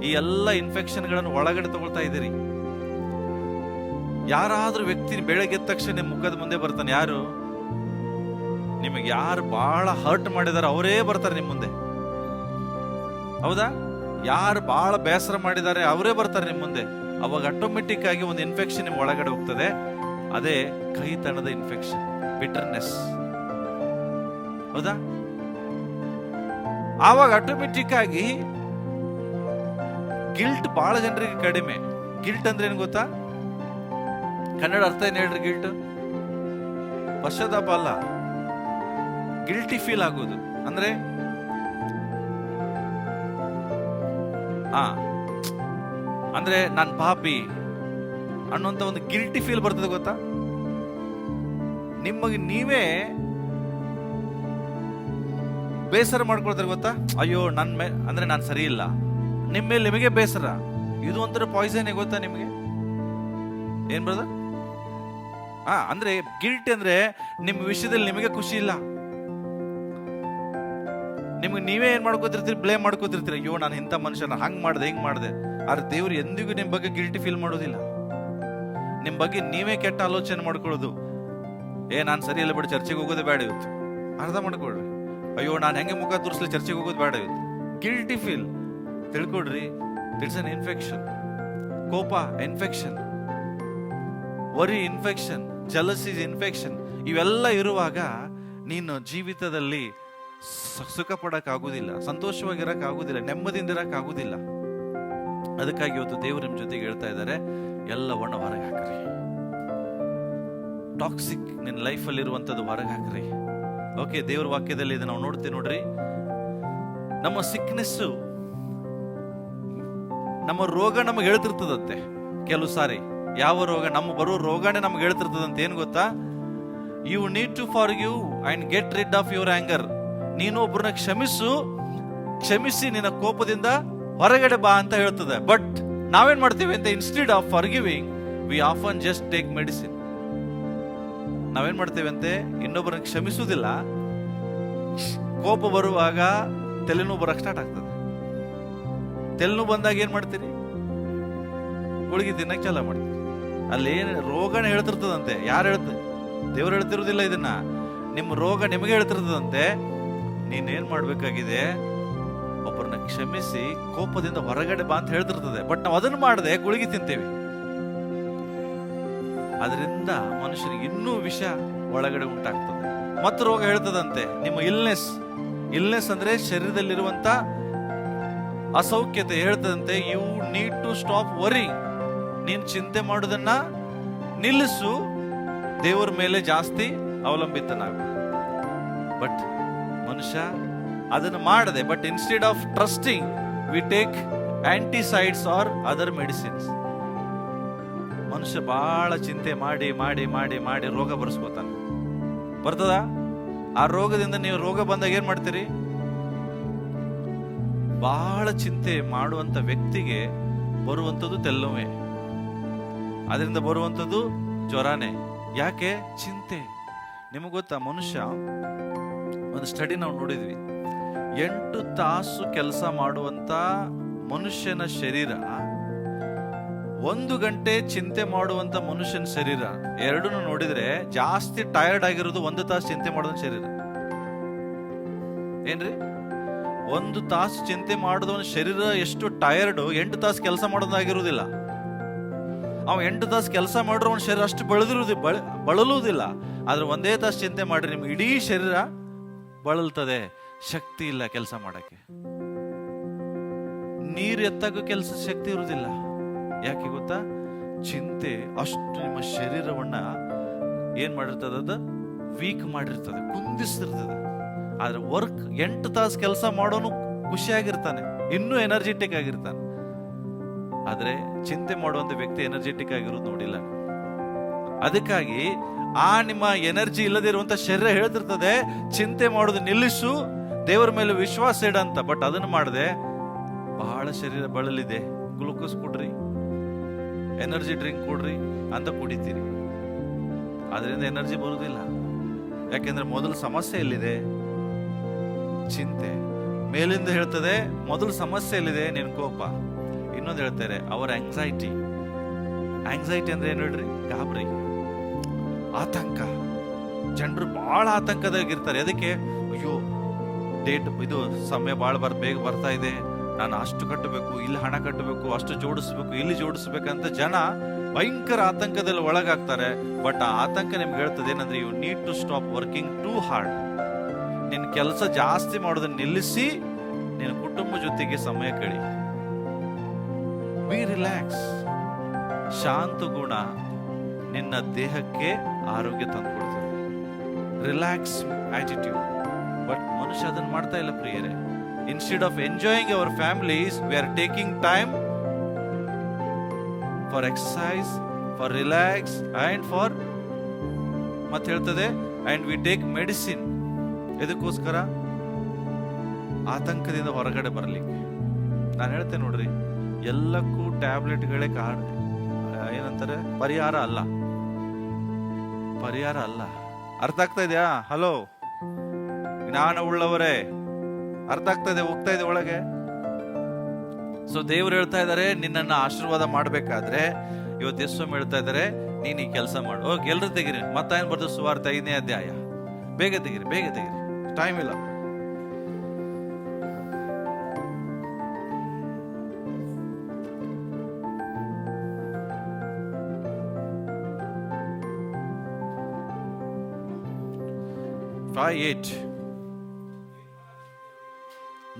ಈ ಎಲ್ಲ ಇನ್ಫೆಕ್ಷನ್ಗಳನ್ನು ಒಳಗಡೆ ತಗೊಳ್ತಾ ಇದ್ದೀರಿ. ಯಾರಾದ್ರೂ ವ್ಯಕ್ತಿ ಬೆಳಗ್ಗೆ ಎದ್ದ ತಕ್ಷಣ ನಿಮ್ ಮುಖದ ಮುಂದೆ ಬರ್ತಾನೆ. ಯಾರು? ನಿಮಗೆ ಯಾರು ಬಹಳ ಹರ್ಟ್ ಮಾಡಿದಾರೆ ಅವರೇ ಬರ್ತಾರೆ ನಿಮ್ ಮುಂದೆ, ಹೌದಾ? ಯಾರು ಬಹಳ ಬೇಸರ ಮಾಡಿದ್ದಾರೆ ಅವರೇ ಬರ್ತಾರೆ ನಿಮ್ ಮುಂದೆ. ಅವಾಗ ಆಟೋಮೆಟಿಕ್ ಆಗಿ ಒಂದು ಇನ್ಫೆಕ್ಷನ್ ನಿಮ್ ಒಳಗಡೆ ಹೋಗ್ತದೆ. ಅದೇ ಕಹಿತನದ ಇನ್ಫೆಕ್ಷನ್, ಬಿಟರ್ನೆಸ್, ಹೌದಾ? ಆವಾಗ ಆಟೋಮೆಟಿಕ್ ಆಗಿ ಗಿಲ್ಟ್ ಬಹಳ ಜನರಿಗೆ ಕಡಿಮೆ. ಗಿಲ್ಟ್ ಅಂದ್ರೆ ಏನ್ ಗೊತ್ತಾ? ಕನ್ನಡ ಅರ್ಥ ಏನ್ ಹೇಳ್ರಿ? ಗಿಲ್ಟ್ ಪಶ್ಚಾತ್ತಾಪ ಅಲ್ಲ, ಗಿಲ್ಟಿ ಫೀಲ್ ಆಗೋದು. ಅಂದ್ರೆ ಅಂದ್ರೆ ನಾನ್ ಪಾಪಿ ಅನ್ನುವಂತ ಒಂದು ಗಿಲ್ಟಿ ಫೀಲ್ ಬರ್ತದೆ, ಗೊತ್ತಾ? ನಿಮಗೆ ನೀವೇ ಬೇಸರ ಮಾಡ್ಕೊಳ್ತಾರೆ, ಗೊತ್ತಾ? ಅಯ್ಯೋ ಅಂದ್ರೆ ನಾನು ಸರಿ ಇಲ್ಲ, ನಿಮ್ಮ ಮೇಲೆ ನಿಮಗೆ ಬೇಸರ. ಇದು ಒಂಥರ ಪಾಯ್ಸನ್, ಗೊತ್ತಾ ನಿಮಗೆ? ಏನ್ ಬ್ರದರ್? ಅಂದ್ರೆ ಗಿಲ್ಟ್ ಅಂದ್ರೆ ನಿಮ್ಮ ವಿಷಯದಲ್ಲಿ ನಿಮಗೆ ಖುಷಿ ಇಲ್ಲ, ನಿಮ್ಗೆ ನೀವೇ ಏನ್ ಮಾಡ್ಕೋತಿರ್ತೀರಿ? ಬ್ಲೇಮ್ ಮಾಡ್ಕೋತಿರ್ತೀರಿ. ಅಯ್ಯೋ ನಾನು ಇಂಥ ಮನುಷ್ಯನ ಹಂಗ್ ಮಾಡ್ದೆ, ಹಿಂಗ್ ಮಾಡ್ದೆ. ಆದ್ರೆ ದೇವ್ರು ಎಂದಿಗೂ ನಿಮ್ ಬಗ್ಗೆ ಗಿಲ್ಟಿ ಫೀಲ್ ಮಾಡೋದಿಲ್ಲ. ನಿಮ್ ಬಗ್ಗೆ ನೀವೇ ಕೆಟ್ಟ ಆಲೋಚನೆ ಮಾಡ್ಕೊಳ್ಳೋದು. ನಾನ್ ಸರಿ ಇಲ್ಲ ಬಿಡು, ಚರ್ಚೆಗೆ ಹೋಗೋದೇ ಬೇಡ ಇವತ್ತು. ಅರ್ಥ ಮಾಡ್ಕೊಳ್ರಿ. ಅಯ್ಯೋ ನಾನು ಹೆಂಗೆ ಮುಖ ತೋರಿಸ್ಲಿ, ಚರ್ಚೆಗೆ ಹೋಗೋದು ಬೇಡ ಇವತ್ತು. ಗಿಲ್ಟಿ ಫೀಲ್, ತಿಳ್ಕೊಡ್ರಿ, ಇಟ್ಸ್ ಅನ್ ಇನ್ಫೆಕ್ಷನ್. ಕೋಪ infection, worry infection, jealousy infection. ಇವೆಲ್ಲ ಇರುವಾಗ ನೀನು ಜೀವಿತದಲ್ಲಿ ಸುಖ ಪಡಕ್ ಆಗುದಿಲ್ಲ, ಸಂತೋಷವಾಗಿರಕ್ ಆಗುದಿಲ್ಲ, ನೆಮ್ಮದಿಯಿಂದ ಇರಕ್ ಆಗುದಿಲ್ಲ. ಅದಕ್ಕಾಗಿ ಇವತ್ತು ದೇವರು ನಿಮ್ ಜೊತೆಗೆ ಹೇಳ್ತಾ ಇದ್ದಾರೆ, ಎಲ್ಲವನ್ನ ಹೊರಗೆ ಹಾಕ್ರಿ. ಟಾಕ್ಸಿಕ್ ನಿನ್ನ ಲೈಫಲ್ಲಿ ಇರುವಂತದ್ದು ಹೊರಗೆ ಹಾಕ್ರಿ. ಓಕೆ, ದೇವ್ರ ವಾಕ್ಯದಲ್ಲಿ ಇದು ನಾವು ನೋಡ್ತೀವಿ ನೋಡ್ರಿ. ನಮ್ಮ ಸಿಕ್ನೆಸ್, ನಮ್ಮ ರೋಗ ನಮಗೆ ಹೇಳ್ತಿರ್ತದಂತೆ ಕೆಲವು ಸಾರಿ. ಯಾವ ರೋಗ? ನಮ್ಮ ಬರೋ ರೋಗನೇ ನಮ್ಗೆ ಹೇಳ್ತಿರ್ತದಂತೆ. ಏನ್ ಗೊತ್ತಾ? You need to forgive and get rid of your anger. ನೀನು ಒಬ್ಬರನ್ನ ಕ್ಷಮಿಸಿ ನಿನ್ನ ಕೋಪದಿಂದ ಹೊರಗಡೆ ಬಾ ಅಂತ ಹೇಳ್ತದೆ. ಬಟ್ ನಾವೇನ್ ಮಾಡ್ತೀವಿ ಅಂತ, instead of forgiving we often just take medicine. ನಾವೇನ್ ಮಾಡ್ತೇವೆ ಅಂತೆ, ಇನ್ನೊಬ್ಬರನ್ನ ಕ್ಷಮಿಸುವುದಿಲ್ಲ. ಕೋಪ ಬರುವಾಗ ತಲೆನೋವು ಬರಕ್ ಸ್ಟಾರ್ಟ್ ಆಗ್ತದೆ. ತಲೆನೋವು ಬಂದಾಗ ಏನ್ ಮಾಡ್ತೀರಿ? ಗುಳಿಗೆ ತಿನ್ನಕ್ ಚಾಲ ಮಾಡ್ತೀರಿ. ಅಲ್ಲಿ ಏನ್ ರೋಗನ ಹೇಳ್ತಿರ್ತದಂತೆ. ಯಾರು ಹೇಳ್ತಾರೆ? ದೇವ್ರು ಹೇಳ್ತಿರೋದಿಲ್ಲ ಇದನ್ನ. ನಿಮ್ಮ ರೋಗ ನಿಮಗೆ ಹೇಳ್ತಿರ್ತದಂತೆ. ನೀನೇನ್ ಮಾಡ್ಬೇಕಾಗಿದೆ? ಒಬ್ಬರನ್ನ ಕ್ಷಮಿಸಿ ಕೋಪದಿಂದ ಹೊರಗಡೆ ಬಾ ಅಂತ ಹೇಳ್ತಿರ್ತದೆ. ಬಟ್ ನಾವು ಅದನ್ನ ಮಾಡದೆ ಗುಳಿಗೆ ತಿಂತೇವೆ. ಅದರಿಂದ ಮನುಷ್ಯನಿಗೆ ಇನ್ನೂ ವಿಷ ಒಳಗಡೆ ಉಂಟಾಗ್ತದೆ. ಮತ್ತು ರೋಗ ಹೇಳ್ತದಂತೆ, ನಿಮ್ಮ ಇಲ್ನೆಸ್ ಅಂದ್ರೆ ಶರೀರದಲ್ಲಿರುವಂತ ಅಸೌಖ್ಯತೆ ಹೇಳ್ತದಂತೆ. You need to stop worry. ನೀನ್ ಚಿಂತೆ ಮಾಡೋದನ್ನ ನಿಲ್ಲಿಸು, ದೇವರ ಮೇಲೆ ಜಾಸ್ತಿ ಅವಲಂಬಿತನಾಗು. ಬಟ್ ಮನುಷ್ಯ ಅದನ್ನು ಮಾಡದೆ, but instead of trusting we take antacids or other medicines. ಮನುಷ್ಯ ಬಹಳ ಚಿಂತೆ ಮಾಡಿ ಮಾಡಿ ಮಾಡಿ ಮಾಡಿ ರೋಗ ಬರ್ಸ್ಕೋತಾನೆ. ಬರ್ತದ? ಆ ರೋಗದಿಂದ ನೀವು ರೋಗ ಬಂದಾಗ ಏನ್ ಮಾಡ್ತೀರಿ? ಬಹಳ ಚಿಂತೆ ಮಾಡುವಂತ ವ್ಯಕ್ತಿಗೆ ಬರುವಂಥದ್ದು ತೆಲ್ಲುವೆ, ಅದರಿಂದ ಬರುವಂಥದ್ದು ಜ್ವರನೇ. ಯಾಕೆ? ಚಿಂತೆ. ನಿಮಗೆ ಗೊತ್ತಾ, ಮನುಷ್ಯ ಒಂದು ಸ್ಟಡಿ ನಾವು ನೋಡಿದ್ವಿ, 8 ತಾಸು ಕೆಲಸ ಮಾಡುವಂತ ಮನುಷ್ಯನ ಶರೀರ, 1 ಗಂಟೆ ಚಿಂತೆ ಮಾಡುವಂತ ಮನುಷ್ಯನ ಶರೀರ, ಎರಡನ್ನು ನೋಡಿದ್ರೆ ಜಾಸ್ತಿ ಟಯರ್ಡ್ ಆಗಿರೋದು 1 ತಾಸು ಚಿಂತೆ ಮಾಡೋದನ್ನ ಶರೀರ. ಏನ್ರಿ? 1 ತಾಸು ಚಿಂತೆ ಮಾಡೋದವನ ಶರೀರ ಎಷ್ಟು ಟಯರ್ಡ್, 8 ತಾಸು ಕೆಲಸ ಮಾಡೋದಾಗಿರುವುದಿಲ್ಲ. ಅವ 8 ತಾಸು ಕೆಲಸ ಮಾಡ್ರೆ ಅವನ ಶರೀರ ಅಷ್ಟು ಬಳಲುವುದಿಲ್ಲ. ಆದ್ರೆ 1 ತಾಸು ಚಿಂತೆ ಮಾಡ್ರಿ, ನಿಮ್ಗೆ ಇಡೀ ಶರೀರ ಬಳಲ್ತದೆ, ಶಕ್ತಿ ಇಲ್ಲ ಕೆಲಸ ಮಾಡಕ್ಕೆ. ನೀರು ಎತ್ತಕ್ಕೂ ಕೆಲಸ ಶಕ್ತಿ ಇರುವುದಿಲ್ಲ. ಯಾಕೆ ಗೊತ್ತಾ? ಚಿಂತೆ ಅಷ್ಟು ನಿಮ್ಮ ಶರೀರವನ್ನ ಏನ್ ಮಾಡಿರ್ತದ? ಅದು ವೀಕ್ ಮಾಡಿರ್ತದೆ, ಕುಂದಿಸಿರ್ತದೆ. ಆದ್ರೆ 8 ತಾಸು ಕೆಲಸ ಮಾಡೋನು ಖುಷಿಯಾಗಿರ್ತಾನೆ, ಇನ್ನೂ ಎನರ್ಜೆಟಿಕ್ ಆಗಿರ್ತಾನೆ. ಆದ್ರೆ ಚಿಂತೆ ಮಾಡುವಂತ ವ್ಯಕ್ತಿ ಎನರ್ಜೆಟಿಕ್ ಆಗಿರೋದು ನೋಡಿಲ್ಲ. ಅದಕ್ಕಾಗಿ ಆ ನಿಮ್ಮ ಎನರ್ಜಿ ಇಲ್ಲದೆ ಇರುವಂತ ಶರೀರ ಹೇಳ್ತಿರ್ತದೆ, ಚಿಂತೆ ಮಾಡೋದು ನಿಲ್ಲಿಸು, ದೇವರ ಮೇಲೆ ವಿಶ್ವಾಸ ಇಡಂತ. ಬಟ್ ಅದನ್ನು ಮಾಡದೆ ಬಹಳ ಶರೀರ ಬಳಲಿದೆ, ಗ್ಲೂಕೋಸ್ ಕೊಡ್ರಿ, ಎನರ್ಜಿ ಡ್ರಿಂಕ್ ಕೊಡ್ರಿ ಅಂತ ಕುಡಿತೀರಿ. ಅದರಿಂದ ಎನರ್ಜಿ ಬರುವುದಿಲ್ಲ. ಯಾಕೆಂದ್ರೆ ಮೊದಲು ಸಮಸ್ಯೆ ಎಲ್ಲಿದೆ? ಚಿಂತೆ. ಮೇಲಿಂದ ಹೇಳ್ತದೆ ಮೊದಲು ಸಮಸ್ಯೆ ಎಲ್ಲಿದೆ? ನಿನ್ ಕೋಪ. ಇನ್ನೊಂದು ಹೇಳ್ತಾರೆ ಅವರ ಆಂಗ್ಸೈಟಿ. ಆಂಗ್ಸೈಟಿ ಅಂದ್ರೆ ಏನು ಹೇಳ್ರಿ? ಗಾಬರಿ, ಆತಂಕ. ಜನರು ಬಹಳ ಆತಂಕದಾಗಿರ್ತಾರೆ. ಅದಕ್ಕೆ ಅಯ್ಯೋ ಡೇಟ್ ಇದು ಸಮಯ ಬಹಳ ಬೇಗ ಬರ್ತಾ ಇದೆ, ನಾನು ಅಷ್ಟು ಕಟ್ಟಬೇಕು, ಇಲ್ಲಿ ಹಣ ಕಟ್ಟಬೇಕು, ಅಷ್ಟು ಜೋಡಿಸ್ಬೇಕು, ಇಲ್ಲಿ ಜೋಡಿಸ್ಬೇಕಂತ ಜನ ಭಯಂಕರ ಆತಂಕದಲ್ಲಿ ಒಳಗಾಗ್ತಾರೆ. ಬಟ್ ಆ ಆತಂಕ ನಿಮ್ಗೆ ಹೇಳ್ತದೆ ಏನಂದ್ರೆ, you need to stop working too hard. ನಿನ್ ಕೆಲಸ ಜಾಸ್ತಿ ಮಾಡೋದನ್ನ ನಿಲ್ಲಿಸಿ ನಿನ್ನ ಕುಟುಂಬ ಜೊತೆಗೆ ಸಮಯ ಕಳಿ. B relax. ಶಾಂತ ಗುಣ ನಿನ್ನ ದೇಹಕ್ಕೆ ಆರೋಗ್ಯ ತಂದುಕೊಡ್ತದೆ. Relax attitude. ಬಟ್ ಮನುಷ್ಯ ಅದನ್ನು ಮಾಡ್ತಾ ಇಲ್ಲ ಪ್ರಿಯರೇ. Instead of enjoying our families, we are taking time for exercise, for relax and for, ಮತ್ತೆ ಹೇಳ್ತದೆ, ಅಂಡ್ ವಿ ಟೇಕ್ ಮೆಡಿಸಿನ್. ಎದಕ್ಕೋಸ್ಕರ? ಆತಂಕದಿಂದ ಹೊರಗಡೆ ಬರಲಿಕ್ಕೆ. ನಾನು ಹೇಳ್ತೇನೆ ನೋಡ್ರಿ, ಎಲ್ಲಕ್ಕೂ ಟ್ಯಾಬ್ಲೆಟ್ಗಳೇ ಏನಂತಾರೆ ಪರಿಹಾರ ಅಲ್ಲ, ಪರಿಹಾರ ಅಲ್ಲ. ಅರ್ಥ ಆಗ್ತಾ ಇದೆಯಾ? ಹಲೋ ಜ್ಞಾನ ಉಳ್ಳವರೇ, ಅರ್ಥ ಆಗ್ತಾ ಇದೆ? ಹೋಗ್ತಾ ಇದೆ ಒಳಗೆ? ಸೊ ದೇವ್ರು ಹೇಳ್ತಾ ಇದಾರೆ, ನಿನ್ನನ್ನ ಆಶೀರ್ವಾದ ಮಾಡ್ಬೇಕಾದ್ರೆ ಇವತ್ತು ಯೇಸು ಹೇಳ್ತಾ ಇದಾರೆ, ನೀನ್ ಈ ಕೆಲಸ ಮಾಡು. ಹೋಗಿ ಎಲ್ರು ತೆಗಿರಿ. ಮತ್ತಾಯನ್ ಬರ್ದು ಸುವಾರ್ತೆ 5ನೇ ಅಧ್ಯಾಯ. ಬೇಗ ತೆಗಿರಿ, ಬೇಗ ತೆಗಿರಿ, ಟೈಮ್ ಇಲ್ಲ.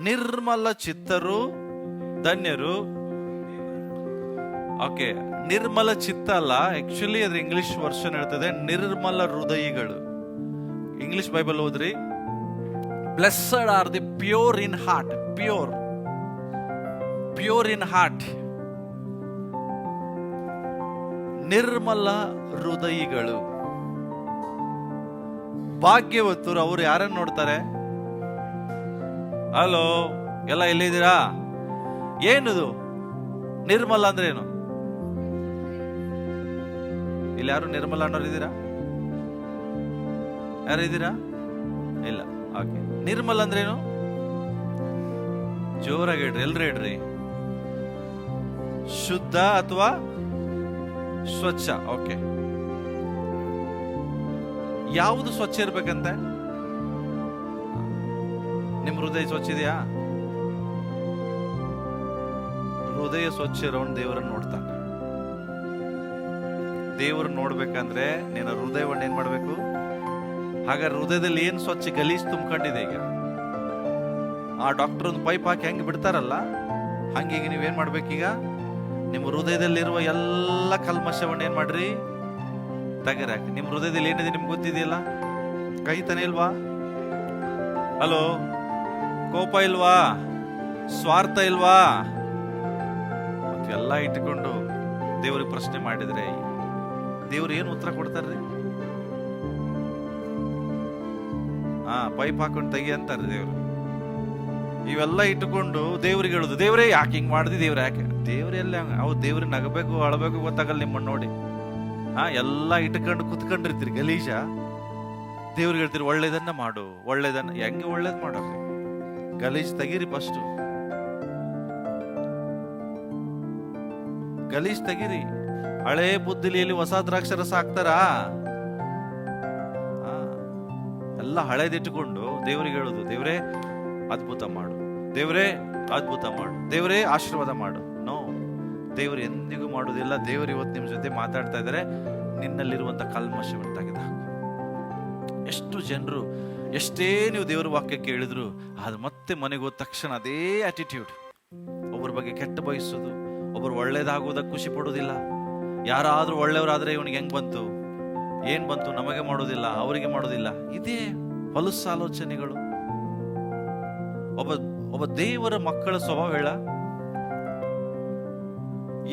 ನಿರ್ಮಲ ಚಿತ್ತರು ಧನ್ಯರು. ಓಕೆ, ನಿರ್ಮಲ ಚಿತ್ತ ಅಲ್ಲ, ಆಕ್ಚುಲಿ ಅದ್ರ ಇಂಗ್ಲಿಷ್ ವರ್ಷನ್ ಹೇಳ್ತದೆ ನಿರ್ಮಲ ಹೃದಯಿಗಳು. ಇಂಗ್ಲಿಷ್ ಬೈಬಲ್ ಓದ್ರಿ. Blessed are the pure in heart. Pure in heart. ನಿರ್ಮಲ ಹೃದಯಿಗಳು ಭಾಗ್ಯವತ್ತರು. ಅವರು ಯಾರನ್ನು ನೋಡ್ತಾರೆ? ಹಲೋ, ಎಲ್ಲ ಎಲ್ಲಿದ್ದೀರಾ? ಏನದು ನಿರ್ಮಲ ಅಂದ್ರೆ ಏನು? ಇಲ್ಲಿ ಯಾರು ನಿರ್ಮಲ ಅನ್ನೋರು ಇದ್ದೀರಾ? ಯಾರು ಇದ್ದೀರಾ? ಇಲ್ಲ. ಓಕೆ, ನಿರ್ಮಲ ಅಂದ್ರೆ ಏನು? ಜೋರಾಗಿ ಹೇಳ್ರಿ, ಎಲ್ರು ಹೇಳ್ರಿ. ಶುದ್ಧ ಅಥವಾ ಸ್ವಚ್ಛ. ಓಕೆ, ಯಾವುದು ಸ್ವಚ್ಛ ಇರ್ಬೇಕಂತೆ? ನಿಮ್ ಹೃದಯ ಸ್ವಚ್ಛ ಇದೆಯಾ? ಹೃದಯ ಸ್ವಚ್ಛ ಇರೋನ್ ದೇವರನ್ನು ನೋಡ್ತಾನೆ. ದೇವರನ್ನು ನೋಡ್ಬೇಕಂದ್ರೆ ನಿನ್ನ ಹೃದಯವನ್ನು ಏನ್ ಮಾಡ್ಬೇಕು? ಹಾಗಾದ್ರೆ ಹೃದಯದಲ್ಲಿ ಏನ್ ಸ್ವಚ್ಛ ಗಲೀಜ್ ತುಂಬ್ಕೊಂಡಿದೆ ಈಗ? ಆ ಡಾಕ್ಟರ್ ಒಂದು ಪೈಪ್ ಹಾಕಿ ಹೆಂಗ್ ಬಿಡ್ತಾರಲ್ಲ, ಹಂಗೀಗ ನೀವೇನ್ ಮಾಡ್ಬೇಕೀಗ? ನಿಮ್ಮ ಹೃದಯದಲ್ಲಿರುವ ಎಲ್ಲ ಕಲ್ಮಶವನ್ನ ಏನ್ ಮಾಡ್ರಿ? ತೆಗೆರಾಕಿ. ನಿಮ್ ಹೃದಯದಲ್ಲಿ ಏನಿದೆ ನಿಮ್ಗೆ ಗೊತ್ತಿದೆಯಲ್ಲ? ಕಹಿತನ ಇಲ್ವಾ? ಹಲೋ, ಕೋಪ ಇಲ್ವಾ? ಸ್ವಾರ್ಥ ಇಲ್ವಾ? ಎಲ್ಲ ಇಟ್ಟುಕೊಂಡು ದೇವ್ರಿಗೆ ಪ್ರಶ್ನೆ ಮಾಡಿದ್ರೆ ದೇವ್ರು ಏನು ಉತ್ತರ ಕೊಡ್ತಾರ್ರಿ? ಪೈಪ್ ಹಾಕೊಂಡು ತೆಗಿ ಅಂತಾರೆ ದೇವ್ರು. ಇವೆಲ್ಲ ಇಟ್ಟುಕೊಂಡು ದೇವ್ರಿಗೆ ಹೇಳುದು, ದೇವ್ರೇ ಯಾಕೆ ಹಿಂಗ್ ಮಾಡಿದ್ವಿ, ದೇವ್ರ ಯಾಕೆ? ದೇವ್ರೆಲ್ಲ ಅವು ದೇವ್ರಿಗೆ ನಗಬೇಕು ಅಳಬೇಕು ಗೊತ್ತಾಗಲ್ಲ ನಿಮ್ಮನ್ನ ನೋಡಿ. ಎಲ್ಲ ಇಟ್ಕೊಂಡು ಕುತ್ಕೊಂಡಿರ್ತೀರಿ ಗಲೀಜ. ದೇವ್ರಿಗೆ ಹೇಳ್ತೀರಿ ಒಳ್ಳೇದನ್ನ ಮಾಡು, ಒಳ್ಳೇದನ್ನ. ಹೆಂಗೆ ಒಳ್ಳೇದ್ ಮಾಡೋದು? ಗಲೀಜ್ ತೆಗೀರಿ, ಫಸ್ಟ್ ಗಲೀಜ್ ತೆಗೀರಿ. ಹಳೆ ಬುದ್ಧಿಲಿಯಲ್ಲಿ ಹೊಸ ದ್ರಾಕ್ಷರಸ ಹಾಕ್ತಾರಾ? ಎಲ್ಲ ಹಳೇದಿಟ್ಟುಕೊಂಡು ದೇವ್ರಿಗೆ ಹೇಳುದು, ದೇವ್ರೇ ಅದ್ಭುತ ಮಾಡು, ದೇವ್ರೇ ಅದ್ಭುತ ಮಾಡು, ದೇವ್ರೇ ಆಶೀರ್ವಾದ ಮಾಡು. ನೋ, ದೇವ್ರು ಎಂದಿಗೂ ಮಾಡುವುದಿಲ್ಲ. ದೇವ್ರು ಇವತ್ತು ನಿಮ್ ಜೊತೆ ಮಾತಾಡ್ತಾ ಇದ್ದಾರೆ, ನಿನ್ನಲ್ಲಿರುವಂತ ಕಲ್ಮಶವನ್ನು ತೆಗೆದುಹಾಕು. ಎಷ್ಟು ಜನರು ಎಷ್ಟೇ ನೀವು ದೇವರ ವಾಕ್ಯ ಕೇಳಿದ್ರು ಅದು ಮತ್ತೆ ಮನೆಗೆ ಹೋದ ತಕ್ಷಣ ಅದೇ ಆಟಿಟ್ಯೂಡ್. ಒಬ್ಬರ ಬಗ್ಗೆ ಕೆಟ್ಟ ಬಯಸೋದು, ಒಬ್ಬರು ಒಳ್ಳೇದಾಗುವುದಕ್ಕೆ ಖುಷಿ ಪಡೋದಿಲ್ಲ. ಯಾರಾದ್ರೂ ಒಳ್ಳೆಯವರಾದ್ರೆ ಇವನಿಗೆ ಹೆಂಗ್ ಬಂತು, ಏನ್ ಬಂತು, ನಮಗೆ ಮಾಡೋದಿಲ್ಲ, ಅವರಿಗೆ ಮಾಡೋದಿಲ್ಲ. ಇದೇ ಹೊಲಸು ಆಲೋಚನೆಗಳು. ಒಬ್ಬ ದೇವರ ಮಕ್ಕಳ ಸ್ವಭಾವ ಹೇಳ,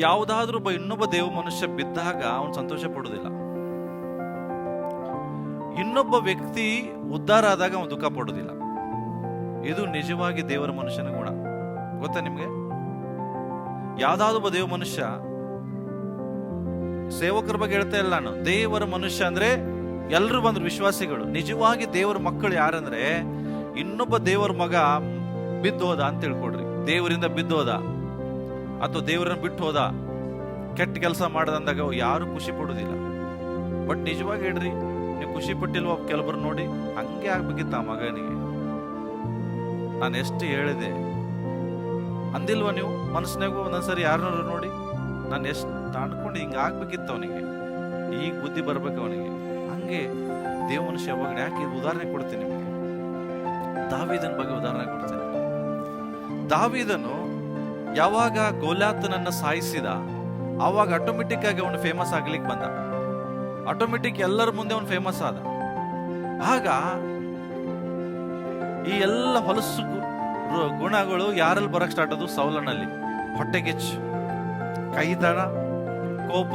ಯಾವುದಾದ್ರೂ ಇನ್ನೊಬ್ಬ ದೇವ ಮನುಷ್ಯ ಬಿದ್ದಾಗ ಅವನು ಸಂತೋಷ ಪಡುವುದಿಲ್ಲ. ಇನ್ನೊಬ್ಬ ವ್ಯಕ್ತಿ ಉದ್ಧಾರ ಆದಾಗ ಅವನು ದುಃಖ ಪಡುವುದಿಲ್ಲ. ಇದು ನಿಜವಾಗಿ ದೇವರ ಮನುಷ್ಯನ ಗುಣ. ಗೊತ್ತಾ ನಿಮ್ಗೆ? ಯಾವ್ದಾದ್ರು ಒಬ್ಬ ದೇವ ಮನುಷ್ಯ, ಸೇವಕರ ಬಗ್ಗೆ ಹೇಳ್ತಾ ಇಲ್ಲ ನಾನು, ದೇವರ ಮನುಷ್ಯ ಅಂದ್ರೆ ಎಲ್ರು ಬಂದ್ರು ವಿಶ್ವಾಸಿಗಳು. ನಿಜವಾಗಿ ದೇವರ ಮಕ್ಕಳು ಯಾರಂದ್ರೆ, ಇನ್ನೊಬ್ಬ ದೇವರ ಮಗ ಬಿದ್ದೋದ ಅಂತ ತಿಳ್ಕೊಡ್ರಿ, ದೇವರಿಂದ ಬಿದ್ದೋದ ಅಥವಾ ದೇವರನ್ನ ಬಿಟ್ಟು ಹೋದ, ಕೆಟ್ಟ ಕೆಲಸ ಮಾಡದಂದಾಗ ಯಾರು ಖುಷಿ ಪಡುದಿಲ್ಲ. ಬಟ್ ನಿಜವಾಗಿ ಹೇಳ್ರಿ, ನೀವು ಖುಷಿ ಪಟ್ಟಿಲ್ವ? ಕೆಲವರು ನೋಡಿ ಹಂಗೆ ಆಗ್ಬೇಕಿತ್ತ ಆ ಮಗನಿಗೆ. ನಾನು ಎಷ್ಟು ಹೇಳಿದೆ ಅಂದಿಲ್ವ ನೀವು? ಮನಸ್ಸಿನಾಗೂ ಒಂದೊಂದ್ಸರಿ ಯಾರನ್ನಾರು ನೋಡಿ ನಾನು ಎಷ್ಟು ಅನ್ಕೊಂಡು ಹಿಂಗ ಆಗ್ಬೇಕಿತ್ತು ಅವನಿಗೆ, ಈಗ ಬುದ್ಧಿ ಬರ್ಬೇಕು ಅವನಿಗೆ. ಹಂಗೆ ದೇವ ಮನುಷ್ಯ ಯಾವಾಗ, ಯಾಕೆ ಉದಾಹರಣೆ ಕೊಡ್ತೀನಿ ನಿಮಗೆ. ದಾವೀದನ ಬಗ್ಗೆ ಉದಾಹರಣೆ ಕೊಡ್ತೇನೆ. ದಾವೀದನು ಯಾವಾಗ ಗೋಲ್ಯಾತನನ್ನ ಸಾಯಿಸಿದ ಆವಾಗ ಆಟೋಮೆಟಿಕ್ ಆಗಿ ಅವನು ಫೇಮಸ್ ಆಗ್ಲಿಕ್ಕೆ ಬಂದ. ಆಟೋಮೆಟಿಕ್ ಎಲ್ಲರ ಮುಂದೆ ಅವನು ಫೇಮಸ್ ಆದ. ಆಗ ಈ ಎಲ್ಲ ಹೊಲಸು ಗುಣಗಳು ಯಾರಲ್ಲಿ ಬರಕ್ ಸ್ಟಾರ್ಟ್ ಆದವು? ಸೌಲನಲ್ಲಿ. ಹೊಟ್ಟೆಗಿಚ್ಚು, ಕಹಿತನ, ಕೋಪ,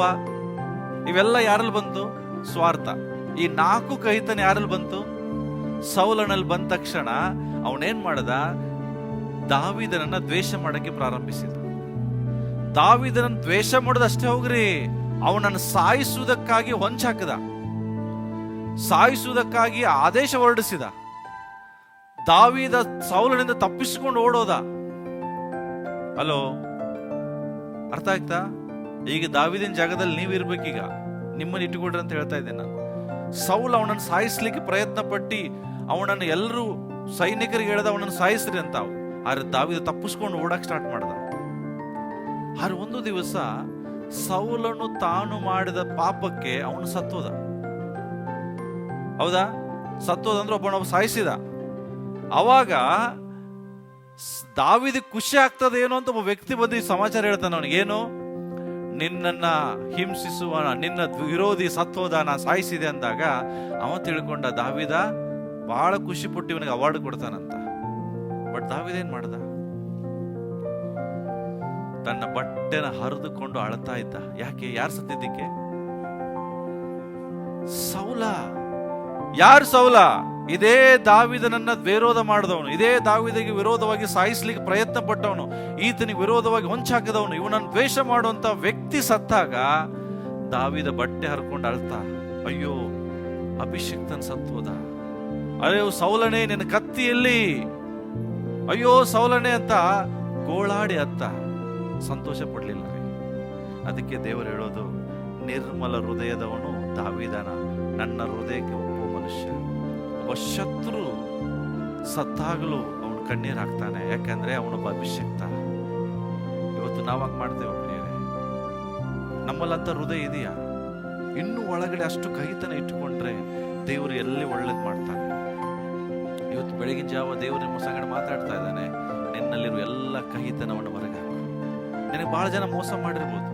ಇವೆಲ್ಲ ಯಾರಲ್ಲಿ ಬಂತು? ಸ್ವಾರ್ಥ. ಈ 4 ಕಹಿತನ ಯಾರಲ್ಲಿ ಬಂತು? ಸೌಲನಲ್ಲಿ. ಬಂದ ತಕ್ಷಣ ಅವನೇನ್ ಮಾಡದ? ದಾವೀದನನ್ನ ದ್ವೇಷ ಮಾಡಕ್ಕೆ ಪ್ರಾರಂಭಿಸಿದ. ದಾವೀದನನ್ನ ದ್ವೇಷ ಮಾಡೋದಷ್ಟೇ ಹೋಗ್ರಿ, ಅವನನ್ನು ಸಾಯಿಸುವುದಕ್ಕಾಗಿ ಹೊಂಚಾಕದ, ಸಾಯಿಸುವುದಕ್ಕಾಗಿ ಆದೇಶ ಹೊರಡಿಸಿದ. ದಾವೀದ ಸೌಲನಿಂದ ತಪ್ಪಿಸಿಕೊಂಡು ಓಡೋದ. ಹಲೋ, ಅರ್ಥ ಆಯ್ತಾ? ಈಗ ದಾವೀದಿನ ಜಾಗದಲ್ಲಿ ನೀವಿರ್ಬೇಕೀಗ, ನಿಮ್ಮನ್ನು ಇಟ್ಟುಕೊಡ್ರಿ ಅಂತ ಹೇಳ್ತಾ ಇದ್ದೇನೆ ನಾನು. ಸೌಲ್ ಅವನನ್ನು ಸಾಯಿಸ್ಲಿಕ್ಕೆ ಪ್ರಯತ್ನ ಪಟ್ಟಿ ಅವನನ್ನು ಎಲ್ಲರೂ ಸೈನಿಕರಿಗೆ ಹೇಳ್ದ ಅವನನ್ನು ಸಾಯಿಸ್ರಿ ಅಂತ. ಆದ್ರೆ ದಾವೀದ ತಪ್ಪಿಸ್ಕೊಂಡು ಓಡಕ್ ಸ್ಟಾರ್ಟ್ ಮಾಡ್ದ. ಆದ್ರೆ ಒಂದು ದಿವಸ ಸೌಲನು ತಾನು ಮಾಡಿದ ಪಾಪಕ್ಕೆ ಅವನು ಸತ್ತೋದ. ಹೌದಾ? ಸತ್ತೋದ ಅಂದ್ರೆ ಒಬ್ಬ ಸಾಯಿಸಿದ. ಅವಾಗ ದಾವೀದಿಗೆ ಖುಷಿ ಆಗ್ತದೆ ಏನೋ ಅಂತ ಒಬ್ಬ ವ್ಯಕ್ತಿ ಬಂದು ಸಮಾಚಾರ ಹೇಳ್ತಾನೆ ಅವನಿಗೇನು, ನಿನ್ನನ್ನ ಹಿಂಸಿಸುವ ನಿನ್ನ ವಿರೋಧಿ ಸತ್ತೋದ, ನಾ ಸಾಯಿಸಿದೆ ಅಂದಾಗ ಅವ ತಿಳ್ಕೊಂಡ ದಾವೀದ ಬಹಳ ಖುಷಿ ಪಟ್ಟು ಇವನಿಗೆ ಅವಾರ್ಡ್ ಕೊಡ್ತಾನಂತ. ಬಟ್ ದಾವೀದ ಏನ್ ಮಾಡ್ದ? ತನ್ನ ಬಟ್ಟೆನ ಹರಿದುಕೊಂಡು ಅಳ್ತಾ ಇದ್ದ. ಯಾಕೆ? ಯಾರು ಸತ್ತಿದ್ದಕ್ಕೆ? ಸೌಲ. ಯಾರು ಸೌಲ? ಇದೇ ದಾವೀದನನ್ನ ವಿರೋಧ ಮಾಡಿದವನು, ಇದೇ ದಾವೀದಿಗೆ ವಿರೋಧವಾಗಿ ಸಾಯಿಸ್ಲಿಕ್ಕೆ ಪ್ರಯತ್ನ ಪಟ್ಟವನು, ಈತನಿಗೆ ವಿರೋಧವಾಗಿ ಹೊಂಚಾಕಿದವನು, ಇವನನ್ನು ದ್ವೇಷ ಮಾಡುವಂತ ವ್ಯಕ್ತಿ ಸತ್ತಾಗ ದಾವೀದ ಬಟ್ಟೆ ಹರ್ಕೊಂಡು ಅಳ್ತಾ, ಅಯ್ಯೋ ಅಭಿಷಿಕ್ತನ್ ಸತ್ತೋದ, ಅಯ್ಯೋ ಸೌಲನೇ ನಿನ್ನ ಕತ್ತಿಯಲ್ಲಿ, ಅಯ್ಯೋ ಸೌಲನೇ ಅಂತ ಗೋಳಾಡಿ ಅತ್ತ. ಸಂತೋಷ ಪಡ್ಲಿಲ್ಲ ರೀ. ಅದಕ್ಕೆ ದೇವರು ಹೇಳೋದು, ನಿರ್ಮಲ ಹೃದಯದವನು ದಾವೀದನ, ನನ್ನ ಹೃದಯಕ್ಕೆ ಒಬ್ಬ ಮನುಷ್ಯ. ಒಬ್ಬ ಶತ್ರು ಸತ್ತಾಗಲೂ ಅವನು ಕಣ್ಣೀರ್ ಹಾಕ್ತಾನೆ, ಯಾಕಂದ್ರೆ ಅವನೊಬ್ಬ ಅಭಿಷೇಕ್ತ. ಇವತ್ತು ನಾವಾಗ ಮಾಡ್ತೇವೆ ಪ್ರಿಯರೇ? ನಮ್ಮಲ್ಲಂತ ಹೃದಯ ಇದೆಯಾ? ಇನ್ನೂ ಒಳಗಡೆ ಅಷ್ಟು ಕಹಿತನ ಇಟ್ಟುಕೊಂಡ್ರೆ ದೇವರು ಎಲ್ಲಿ ಒಳ್ಳೇದ್ ಮಾಡ್ತಾನೆ. ಇವತ್ತು ಬೆಳಗಿನ ಜಾವ ದೇವರು ನಿಮ್ಮ ಸಂಗಡ ಮಾತಾಡ್ತಾ ಇದ್ದಾನೆ, ನಿನ್ನಲ್ಲಿರುವ ಎಲ್ಲ ಕಹಿತನವನ್ನು ಹೊರಗೆ ಹಾಕು. ನಿನಗೆ ಬಹಳ ಜನ ಮೋಸ ಮಾಡಿರ್ಬೋದು,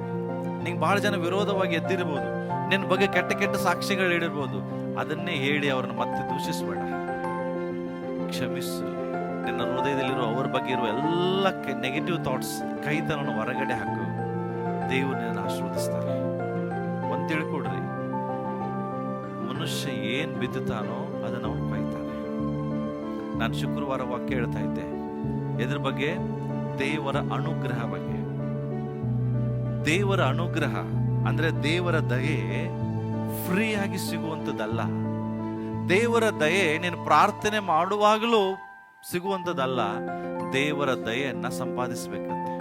ನಿಂಗೆ ಬಹಳ ಜನ ವಿರೋಧವಾಗಿ ಎದ್ದಿರ್ಬೋದು, ನಿನ್ನ ಬಗ್ಗೆ ಕೆಟ್ಟ ಕೆಟ್ಟ ಸಾಕ್ಷಿಗಳು ಹೇಳಿರ್ಬೋದು, ಅದನ್ನೇ ಹೇಳಿ ಅವ್ರನ್ನ ಮತ್ತೆ ದೂಷಿಸಬೇಡ. ಕ್ಷಮಿಸು. ನಿನ್ನ ಹೃದಯದಲ್ಲಿರೋ ಅವ್ರ ಬಗ್ಗೆ ಇರುವ ಎಲ್ಲ ನೆಗೆಟಿವ್ ಥಾಟ್ಸ್, ಕೈತನವನ್ನು ಹೊರಗಡೆ ಹಾಕು. ದೇವರು ನಿನ್ನ ಆಶೀರ್ವದಿಸ್ತಾರೆ. ಒಂದು ತಿಳ್ಕೊಡ್ರಿ, ಮನುಷ್ಯ ಏನ್ ಬಿತ್ತುತ್ತಾನೋ ಅದನ್ನು ಅವನು ಕೊಯ್ತಾನೆ. ನಾನು ಶುಕ್ರವಾರ ವಾಕ್ಯ ಹೇಳ್ತಾ ಇದ್ದೆ ಎದ್ರ ಬಗ್ಗೆ? ದೇವರ ಅನುಗ್ರಹ ಬಗ್ಗೆ. ದೇವರ ಅನುಗ್ರಹ ಅಂದ್ರೆ ದೇವರ ದಯೆ ಫ್ರೀ ಆಗಿ ಸಿಗುವಂಥದ್ದಲ್ಲ. ದೇವರ ದಯೆ ನೀನು ಪ್ರಾರ್ಥನೆ ಮಾಡುವಾಗಲೂ ಸಿಗುವಂಥದ್ದಲ್ಲ. ದೇವರ ದಯೆಯನ್ನ ಸಂಪಾದಿಸ್ಬೇಕಂತೆ.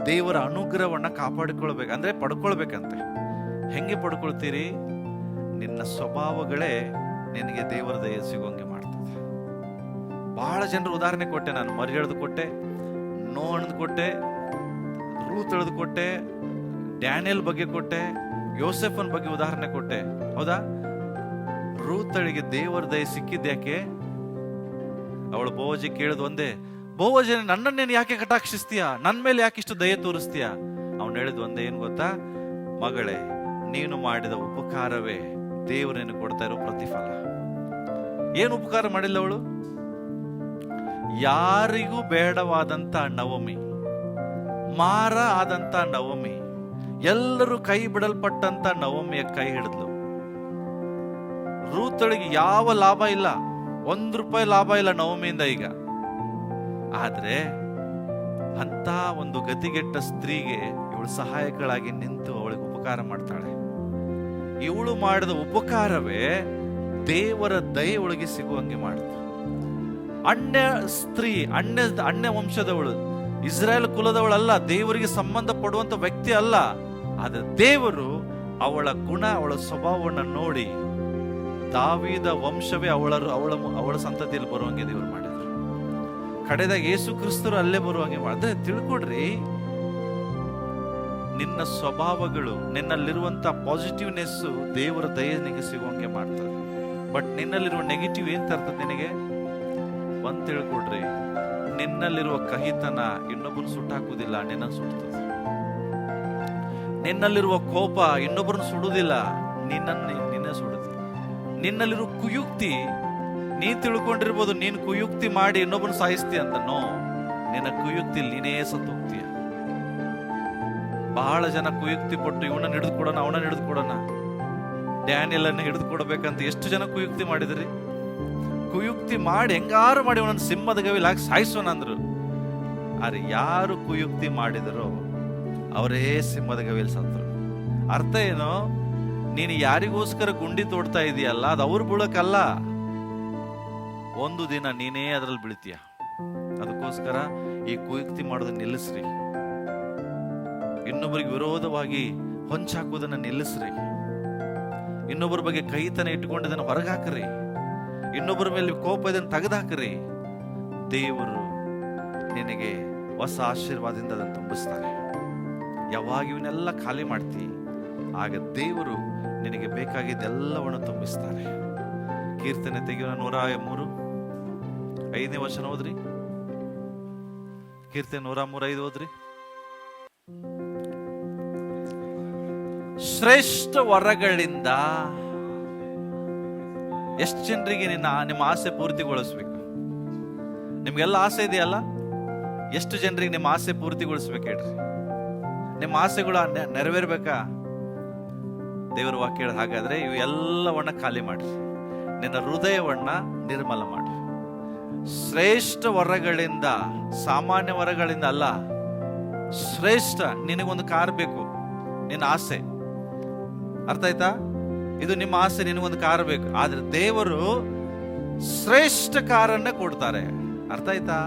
ದೇವರ ಅನುಗ್ರಹವನ್ನ ಕಾಪಾಡಿಕೊಳ್ಬೇಕು ಅಂದ್ರೆ ಪಡ್ಕೊಳ್ಬೇಕಂತೆ. ಹೆಂಗೆ ಪಡ್ಕೊಳ್ತೀರಿ? ನಿನ್ನ ಸ್ವಭಾವಗಳೇ ನಿನಗೆ ದೇವರ ದಯೆ ಸಿಗೋಂಗೆ ಮಾಡ್ತದೆ. ಬಹಳ ಜನರು ಉದಾಹರಣೆ ಕೊಟ್ಟೆ ನಾನು. ಮರಿಯಳ್ದು ಕೊಟ್ಟೆ, ನೋಹಣದ ಕೊಟ್ಟೆ, ರೂತ್ ಎಳ್ದು ಕೊಟ್ಟೆ, ಡ್ಯಾನಿಯಲ್ ಬಗ್ಗೆ ಕೊಟ್ಟೆ, ಯೋಸೆಫನ್ ಬಗ್ಗೆ ಉದಾಹರಣೆ ಕೊಟ್ಟೆ. ಹೌದಾ? ರೂತಳಿಗೆ ದೇವರ ದಯೆ ಸಿಕ್ಕಿದ್ಯಾಕೆ? ಅವಳು ಬೋವಜಿ ಕೇಳಿದ್ ಒಂದೇ, ಬೋವಜಿ ನನ್ನನ್ನೇನು ಯಾಕೆ ಕಟಾಕ್ಷಿಸ್ತೀಯ? ನನ್ನ ಮೇಲೆ ಯಾಕೆ ಇಷ್ಟು ದಯೆ ತೋರಿಸ್ತೀಯ? ಅವ್ನು ಹೇಳಿದ್ ಒಂದೇ, ಏನ್ ಗೊತ್ತಾ? ಮಗಳೇ, ನೀನು ಮಾಡಿದ ಉಪಕಾರವೇ ದೇವರು ನಿನಗೆ ಕೊಡ್ತಾ ಇರೋ ಪ್ರತಿಫಲ. ಏನು ಉಪಕಾರ ಮಾಡಿಲ್ಲ ಅವಳು? ಯಾರಿಗೂ ಬೇಡವಾದಂತ ನವಮಿ, ಮಾರ ಆದಂತ ನವಮಿ, ಎಲ್ಲರೂ ಕೈ ಬಿಡಲ್ಪಟ್ಟಂತ ನವಮಿಯ ಕೈ ಹಿಡಿದ್ಲು. ರೂತಳಿಗೆ ಯಾವ ಲಾಭ ಇಲ್ಲ, ₹1 ಲಾಭ ಇಲ್ಲ ನವಮಿಯಿಂದ ಈಗ. ಆದ್ರೆ ಅಂತ ಒಂದು ಗತಿಗೆಟ್ಟ ಸ್ತ್ರೀಗೆ ಇವಳು ಸಹಾಯಕಳಾಗಿ ನಿಂತು ಅವಳಿಗೆ ಉಪಕಾರ ಮಾಡ್ತಾಳೆ. ಇವಳು ಮಾಡಿದ ಉಪಕಾರವೇ ದೇವರ ದಯೆ ಒಳಗೆ ಸಿಗುವಂಗೆ ಮಾಡ್ತು. ಅನ್ಯ ಸ್ತ್ರೀ, ಅನ್ಯ ವಂಶದವಳು, ಇಸ್ರಾಯೇಲ್ ಕುಲದವಳಲ್ಲ, ದೇವರಿಗೆ ಸಂಬಂಧ ಪಡುವಂತ ವ್ಯಕ್ತಿ ಅಲ್ಲ. ಆದ್ರೆ ದೇವರು ಅವಳ ಗುಣ, ಅವಳ ಸ್ವಭಾವವನ್ನು ನೋಡಿ ದಾವೀದ ವಂಶವೇ ಅವಳ ಸಂತತಿಯಲ್ಲಿ ಬರುವಂಗೆ ದೇವರು ಮಾಡಿದ್ರು. ಕಡೆದಾಗ ಯೇಸು ಕ್ರಿಸ್ತರು ಅಲ್ಲೇ ಬರುವಂಗೆ ಮಾಡಿದ್ರೆ ತಿಳ್ಕೊಡ್ರಿ, ನಿನ್ನ ಸ್ವಭಾವಗಳು, ನಿನ್ನಲ್ಲಿರುವಂತ ಪಾಸಿಟಿವ್ನೆಸ್ ದೇವರ ದಯೆನಿಗೆ ಸಿಗುವಂಗೆ ಮಾಡ್ತದೆ. ಬಟ್ ನಿನ್ನಲ್ಲಿರುವ ನೆಗೆಟಿವ್ ಏನ್ ತರ್ತದೆ ನಿನಗೆ? ಒಂದ್ ತಿಳ್ಕೊಡ್ರಿ, ನಿನ್ನಲ್ಲಿರುವ ಕಹಿತನ ಇನ್ನೊಬ್ಬರು ಸುಟ್ಟಾಕುವುದಿಲ್ಲ, ನಿನ್ನ ಸುಡ್ತದೆ. ನಿನ್ನಲ್ಲಿರುವ ಕೋಪ ಇನ್ನೊಬ್ಬರನ್ನು ಸುಡುವುದಿಲ್ಲ, ನಿನ್ನೆ ಸುಡುತ್ತೆ. ನಿನ್ನಲ್ಲಿರುವ ಕುಯುಕ್ತಿ, ನೀ ತಿಳ್ಕೊಂಡಿರ್ಬೋದು ನೀನ್ ಕುಯುಕ್ತಿ ಮಾಡಿ ಇನ್ನೊಬ್ಬರನ್ನು ಸಾಯಿಸ್ತೀಯ ಅಂತ. ನೋ, ನಿನ್ನ ಕುಯುಕ್ತಿ ನೀನೇ ಸತ್ತೋಗ್ತೀಯ. ಬಹಳ ಜನ ಕುಯುಕ್ತಿ ಪಟ್ಟು ಇವನನ್ನ ಹಿಡಿದು ಕೊಡೋಣ, ಅವನನ್ನ ಹಿಡಿದು ಕೊಡೋಣ, ಡ್ಯಾನಿಯಲ್ ಅನ್ನ ಹಿಡಿದು ಕೊಡಬೇಕಂತ ಎಷ್ಟು ಜನ ಕುಯುಕ್ತಿ ಮಾಡಿದ್ರಿ? ಕುಯುಕ್ತಿ ಮಾಡಿ ಹೆಂಗಾರು ಮಾಡಿ ಅವನನ್ನು ಸಿಂಹದ ಗವಿಲ್ ಹಾಕಿ ಸಾಯಿಸೋಣ ಅಂದ್ರು. ಆದ್ರೆ ಯಾರು ಕುಯುಕ್ತಿ ಮಾಡಿದರೋ ಅವರೇ ಸಿಂಹದ ಗವಿಯಲ್ಲಿ ಸತ್ರು. ಅರ್ಥ ಏನು? ನೀನು ಯಾರಿಗೋಸ್ಕರ ಗುಂಡಿ ತೋಡ್ತಾ ಇದೀಯಲ್ಲ, ಅದು ಅವ್ರ ಬೀಳಕ್ಕಲ್ಲ, ಒಂದು ದಿನ ನೀನೇ ಅದ್ರಲ್ಲಿ ಬೀಳ್ತೀಯ. ಅದಕ್ಕೋಸ್ಕರ ಈ ಕುಯುಕ್ತಿ ಮಾಡೋದನ್ನ ನಿಲ್ಲಿಸ್ರಿ. ಇನ್ನೊಬ್ಬರಿಗೆ ವಿರೋಧವಾಗಿ ಹೊಂಚಾಕೋದನ್ನ ನಿಲ್ಲಿಸ್ರಿ. ಇನ್ನೊಬ್ಬರ ಬಗ್ಗೆ ಕೈತನ ಇಟ್ಟುಕೊಂಡಿದ್ದನ್ನು ಹೊರಗಾಕ್ರಿ. ಇನ್ನೊಬ್ಬರ ಮೇಲೆ ಕೋಪ ಇದನ್ನು ತೆಗೆದಾಕ್ರಿ. ದೇವರು ನಿನಗೆ ಹೊಸ ಆಶೀರ್ವಾದದಿಂದ ಅದನ್ನು ತುಂಬಿಸ್ತಾನೆ. ಯಾವಾಗ ಇವನ್ನೆಲ್ಲ ಖಾಲಿ ಮಾಡ್ತಿ, ಆಗ ದೇವರು ನಿನಗೆ ಬೇಕಾಗಿದ್ದೆಲ್ಲವನ್ನು ತುಂಬಿಸ್ತಾನೆ. ಕೀರ್ತನೆ ತೆಗೆಯೋಣ 103:5 ವಚನ ಓದ್ರಿ. ಕೀರ್ತನೆ 103:5 ಓದ್ರಿ. ಶ್ರೇಷ್ಠ ವರಗಳಿಂದ ಎಷ್ಟು ಜನರಿಗೆ ನಿಮ್ಮ ಆಸೆ ಪೂರ್ತಿಗೊಳಿಸ್ಬೇಕು? ನಿಮ್ಗೆಲ್ಲ ಆಸೆ ಇದೆಯಲ್ಲ, ಎಷ್ಟು ಜನರಿಗೆ ನಿಮ್ಮ ಆಸೆ ಪೂರ್ತಿಗೊಳಿಸ್ಬೇಕು ಹೇಳ್ರಿ? ನಿಮ್ಮ ಆಸೆಗಳು ನೆರವೇರ್ಬೇಕಾ? ದೇವರ ವಾಕ್ಯ ಹೇಳ ಹಾಗಾದ್ರೆ ಇವು ಎಲ್ಲವನ್ನ ಖಾಲಿ ಮಾಡ್ರಿ, ನಿನ್ನ ಹೃದಯವನ್ನ ನಿರ್ಮಲ ಮಾಡಿ. ಶ್ರೇಷ್ಠ ವರಗಳಿಂದ, ಸಾಮಾನ್ಯ ವರಗಳಿಂದ ಅಲ್ಲ, ಶ್ರೇಷ್ಠ. ನಿನಗೊಂದು ಕಾರ್ ಬೇಕು, ನಿನ್ನ ಆಸೆ, ಅರ್ಥ ಆಯ್ತಾ? ಇದು ನಿಮ್ಮ ಆಸೆ, ನಿನಗೊಂದು ಕಾರ್ ಬೇಕು. ಆದ್ರೆ ದೇವರು ಶ್ರೇಷ್ಠ ಕಾರನ್ನೇ ಕೊಡ್ತಾರೆ, ಅರ್ಥ ಆಯ್ತಾ?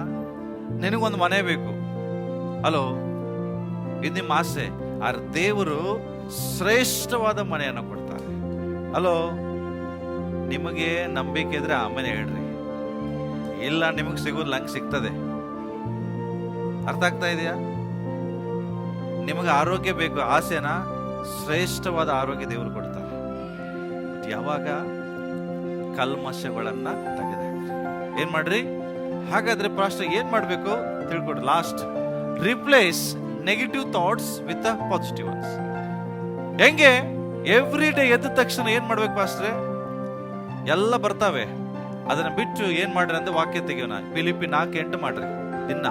ನಿನಗೊಂದು ಮನೆ ಬೇಕು, ಹಲೋ, ಇದು ನಿಮ್ಮ ಆಸೆ. ಆದ್ರೆ ದೇವರು ಶ್ರೇಷ್ಠವಾದ ಮನೆಯನ್ನು ಕೊಡ್ತಾರೆ. ಹಲೋ, ನಿಮಗೆ ನಂಬಿಕೆ ಇದ್ರೆ ಆಮೇಲೆ ಹೇಳ್ರಿ, ಇಲ್ಲ ನಿಮಗೆ ಸಿಗೋದು ಹಂಗೆ ಸಿಗ್ತದೆ. ಅರ್ಥ ಆಗ್ತಾ ಇದೆಯಾ? ನಿಮಗೆ ಆರೋಗ್ಯ ಬೇಕು, ಆಸೆನಾ? ಶ್ರೇಷ್ಠವಾದ ಆರೋಗ್ಯ ದೇವರು ಕೊಡ್ತಾರೆ. ಯಾವಾಗ? ಕಲ್ಮಶಗಳನ್ನ ತೆಗೆದಾಕ್ರಿ. ಏನ್ ಮಾಡ್ರಿ? ಹಾಗಾದ್ರೆ ಫಸ್ಟ್ ಏನ್ ಮಾಡ್ಬೇಕು ತಿಳ್ಕೊಡ್ರಿ. Last, replace negative thoughts with positive ones. ಹೆಂಗೆ? ಎವ್ರಿ ಡೇ ಎದ್ದ ತಕ್ಷಣ ಏನ್ ಮಾಡ್ಬೇಕು ಪಾಸ್ಟ್ರೆ? ಎಲ್ಲ ಬರ್ತಾವೆ, ಅದನ್ನ ಬಿಟ್ಟು ಏನ್ ಮಾಡ್ರಿ ಅಂದ್ರೆ ವಾಕ್ಯ ತೆಗಿಯೋಣ. ಫಿಲಿಪ್ಪಿ 4:8 ಮಾಡ್ರಿ. ದಿನ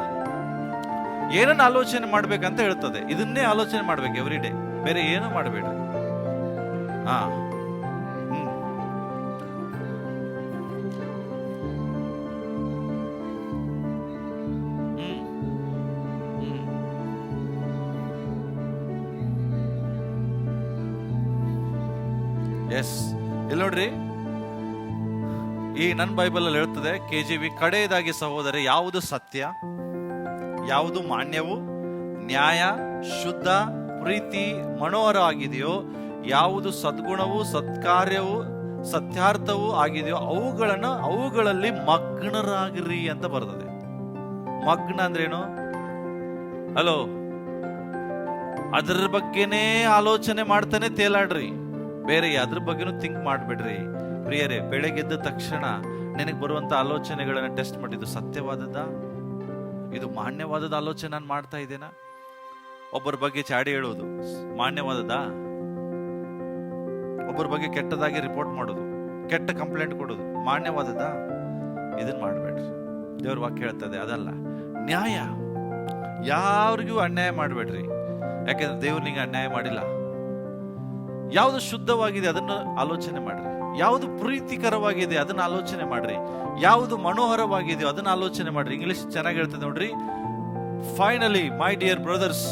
ಏನನ್ನ ಆಲೋಚನೆ ಮಾಡ್ಬೇಕಂತ ಹೇಳ್ತದೆ, ಇದನ್ನೇ ಆಲೋಚನೆ ಮಾಡ್ಬೇಕು ಎವ್ರಿ ಡೇ, ಬೇರೆ ಏನು ಮಾಡಬೇಡ್ರಿ. ಹಾ ಎಸ್, ಇಲ್ಲಿ ನೋಡ್ರಿ, ಈ ನನ್ನ ಬೈಬಲ್ ಅಲ್ಲಿ ಹೇಳ್ತದೆ, KJV, ಕಡೆಯದಾಗಿ ಸಹೋದರಿ, ಯಾವುದು ಸತ್ಯ, ಯಾವುದು ಮಾನ್ಯವು, ನ್ಯಾಯ, ಶುದ್ಧ, ಪ್ರೀತಿ, ಮನೋಹರ ಆಗಿದೆಯೋ, ಯಾವುದು ಸದ್ಗುಣವು, ಸತ್ಕಾರ್ಯವು, ಸತ್ಯಾರ್ಥವೂ ಆಗಿದೆಯೋ ಅವುಗಳಲ್ಲಿ ಮಗ್ನರಾಗಿರಿ ಅಂತ ಬರ್ತದೆ. ಮಗ್ನ ಅಂದ್ರೇನು? ಹಲೋ, ಅದರ ಬಗ್ಗೆನೇ ಆಲೋಚನೆ ಮಾಡ್ತಾನೆ ತೇಲಾಡ್ರಿ, ಬೇರೆ ಯಾವ್ದ್ರ ಬಗ್ಗೆನೂ ಥಿಂಕ್ ಮಾಡ್ಬೇಡ್ರಿ. ಪ್ರಿಯರೇ, ಬೆಳಗ್ಗೆದ್ದ ತಕ್ಷಣ ನಿನಗೆ ಬರುವಂತ ಆಲೋಚನೆಗಳನ್ನ ಟೆಸ್ಟ್ ಮಾಡಿದ್ದು ಸತ್ಯವಾದದ, ಇದು ಮಾನ್ಯವಾದದ ಆಲೋಚನೆ ನಾನು ಮಾಡ್ತಾ ಇದ್ದೇನಾ? ಒಬ್ಬರ ಬಗ್ಗೆ ಚಾಡಿ ಹೇಳೋದು ಮಾನ್ಯವಾದದ? ಒಬ್ಬರ ಬಗ್ಗೆ ಕೆಟ್ಟದಾಗಿ ರಿಪೋರ್ಟ್ ಮಾಡೋದು, ಕೆಟ್ಟ ಕಂಪ್ಲೇಂಟ್ ಕೊಡೋದು ಮಾನ್ಯವಾದದ? ಇದನ್ನ ಮಾಡಬೇಡ್ರಿ. ದೇವ್ರ ವಾಕ್ಯ ಹೇಳ್ತದೆ ಅದಲ್ಲ. ನ್ಯಾಯ, ಯಾರಿಗೂ ಅನ್ಯಾಯ ಮಾಡಬೇಡ್ರಿ, ಯಾಕೆಂದ್ರೆ ದೇವ್ರು ನಿಂಗೆ ಅನ್ಯಾಯ ಮಾಡಿಲ್ಲ. ಯಾವುದು ಶುದ್ಧವಾಗಿದೆ ಅದನ್ನು ಆಲೋಚನೆ ಮಾಡ್ರಿ, ಯಾವುದು ಪ್ರೀತಿಕರವಾಗಿದೆ ಅದನ್ನ ಆಲೋಚನೆ ಮಾಡ್ರಿ, ಯಾವುದು ಮನೋಹರವಾಗಿದೆಯೋ ಅದನ್ನ ಆಲೋಚನೆ ಮಾಡ್ರಿ. ಇಂಗ್ಲಿಷ್ ಚೆನ್ನಾಗಿ ಹೇಳ್ತದೆ ನೋಡ್ರಿ. Finally my dear brothers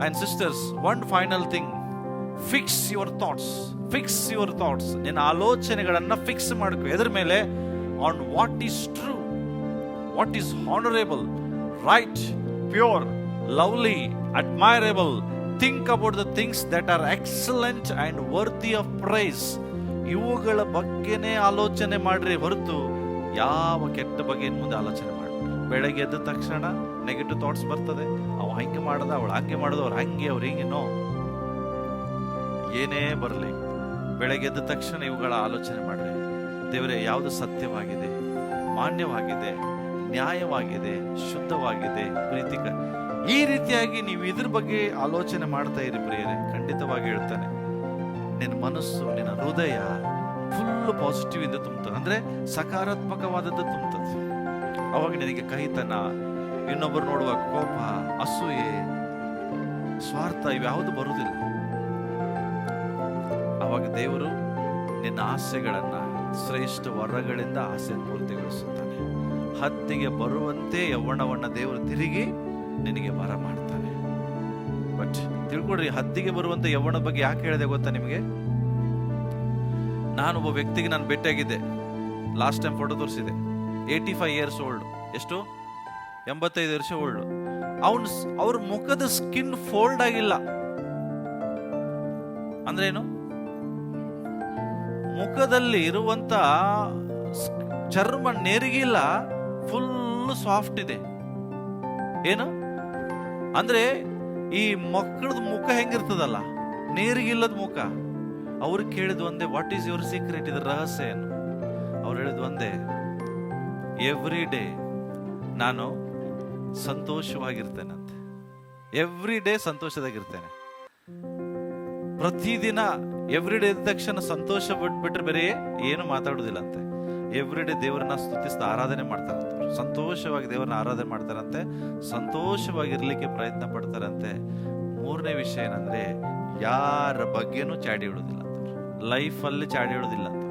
and sisters, one final thing, fix your thoughts. Fix your thoughts, ನಿನ್ನ ಆಲೋಚನೆಗಳನ್ನ ಫಿಕ್ಸ್ ಮಾಡ್ಕೊ. ಎದ್ರ ಮೇಲೆ? On what is true, what is honourable, right, pure, lovely, admirable. Think about the things that are excellent and worthy of praise. ಇವುಗಳ ಬಗ್ಗೆನೇ ಆಲೋಚನೆ ಮಾಡ್ರಿ ಹೊರತು ಯಾವ ಕೆಟ್ಟ ಬಗ್ಗೆ ಮುಂದೆ ಆಲೋಚನೆ ಮಾಡಿ. ಬೆಳಗ್ಗೆ ಎದ್ದ ತಕ್ಷಣ ನೆಗೆಟಿವ್ ಥಾಟ್ಸ್ ಬರ್ತದೆ. ಅವ ಹಂಗೆ ಮಾಡದ, ಅವಳು ಹಂಗೆ ಮಾಡೋದು, ಅವ್ರು ಹಂಗೆ, ಅವ್ರು ಹಿಂಗೆ. ನೋ, ಏನೇ ಬರಲಿ, ಬೆಳಗ್ಗೆ ಎದ್ದ ತಕ್ಷಣ ಇವುಗಳ ಆಲೋಚನೆ ಮಾಡ್ರಿ. ದೇವರೇ, ಯಾವುದು ಸತ್ಯವಾಗಿದೆ, ಮಾನ್ಯವಾಗಿದೆ, ನ್ಯಾಯವಾಗಿದೆ, ಶುದ್ಧವಾಗಿದೆ, ಪ್ರೀತಿಕ, ಈ ರೀತಿಯಾಗಿ ನೀವು ಇದ್ರ ಬಗ್ಗೆ ಆಲೋಚನೆ ಮಾಡ್ತಾ ಇರಿ ಪ್ರಿಯರೇ. ಖಂಡಿತವಾಗಿ ಹೇಳ್ತಾನೆ, ನಿನ್ನ ಮನಸ್ಸು, ನಿನ್ನ ಹೃದಯ ಫುಲ್ ಪಾಸಿಟಿವ್ ಇಂದ ತುಂಬುತ್ತದೆ, ಅಂದ್ರೆ ಸಕಾರಾತ್ಮಕವಾದದ್ದು ತುಂಬುತ್ತದೆ. ಅವಾಗ ನಿನಗೆ ಕಹಿತನ, ಇನ್ನೊಬ್ಬರು ನೋಡುವ ಕೋಪ, ಅಸೂಯೆ, ಸ್ವಾರ್ಥ ಇವ್ಯಾವುದು ಬರುವುದಿಲ್ಲ. ಅವಾಗ ದೇವರು ನಿನ್ನ ಆಸೆಗಳನ್ನ ಶ್ರೇಷ್ಠ ವರಗಳಿಂದ ಆಸೆ ಪೂರ್ತಿಗೊಳಿಸುತ್ತಾನೆ. ಹತ್ತಿಗೆ ಬರುವಂತೆ ಯೌವನವನ್ನ ದೇವರು ತಿರುಗಿ ನಿನಗೆ ವರ ಮಾಡ್ತಾನೆ. ಬಟ್ ತಿಳ್ಕೊಡ್ರಿ, ಹದ್ದಿಗೆ ಬರುವಂತ ಯೌವನದ ಬಗ್ಗೆ ಯಾಕೆ ಹೇಳಿದೆ ಗೊತ್ತಾ ನಿಮಗೆ? ನಾನೊಬ್ಬ ವ್ಯಕ್ತಿಗೆ ನಾನು ಭೇಟಿಯಾಗಿದ್ದೆ, ಲಾಸ್ಟ್ ಟೈಮ್ ಫೋಟೋ ತೋರಿಸಿದೆ. 85 years old. ಎಷ್ಟು? 85 ವರ್ಷ ಓಲ್ಡ್. ಅವ್ರ ಮುಖದ ಸ್ಕಿನ್ ಫೋಲ್ಡ್ ಆಗಿಲ್ಲ. ಅಂದ್ರೇನು? ಮುಖದಲ್ಲಿ ಇರುವಂತ ಚರ್ಮ ನೆರಿಗಿಲ್ಲ, ಫುಲ್ ಸಾಫ್ಟ್ ಇದೆ. ಏನು ಅಂದ್ರೆ ಈ ಮಕ್ಕಳದ ಮುಖ ಹೆಂಗಿರ್ತದಲ್ಲ, ನೇರಿಗಿಲ್ಲದ ಮುಖ. ಅವ್ರಿಗೆ ಕೇಳಿದ್ ಒಂದೇ, ವಾಟ್ ಈಸ್ ಯುವರ್ ಸೀಕ್ರೆಟ್, ಇದ್ರ ರಹಸ್ಯ ಏನು? ಅವ್ರು ಹೇಳಿದ್ ಒಂದೇ, ಎವ್ರಿ ಡೇ ನಾನು ಸಂತೋಷವಾಗಿರ್ತೇನಂತೆ. Every day ಸಂತೋಷದಾಗಿರ್ತೇನೆ. ಪ್ರತಿದಿನ ಎವ್ರಿ ಡೇ ಇದ್ದ ತಕ್ಷಣ ಸಂತೋಷ ಬಿಟ್ಬಿಟ್ರೆ ಬೇರೆ ಏನು ಮಾತಾಡುದಿಲ್ಲ ಅಂತೆ. ಎವ್ರಿ ಡೇ ದೇವರನ್ನ ಸ್ತುತಿಸ್ತಾ ಆರಾಧನೆ ಮಾಡ್ತಾರಂತೆ. ಸಂತೋಷವಾಗಿ ದೇವರನ್ನ ಆರಾಧನೆ ಮಾಡ್ತಾರಂತೆ, ಸಂತೋಷವಾಗಿರ್ಲಿಕ್ಕೆ ಪ್ರಯತ್ನ ಪಡ್ತಾರಂತೆ. ಮೂರನೇ ವಿಷಯ ಏನಂದ್ರೆ, ಯಾರ ಬಗ್ಗೆನೂ ಚಾಡಿ ಹೇಳುದಿಲ್ಲ ಅಂತ. ಲೈಫಲ್ಲಿ ಚಾಡಿ ಹೇಳುದಿಲ್ಲ ಅಂತ.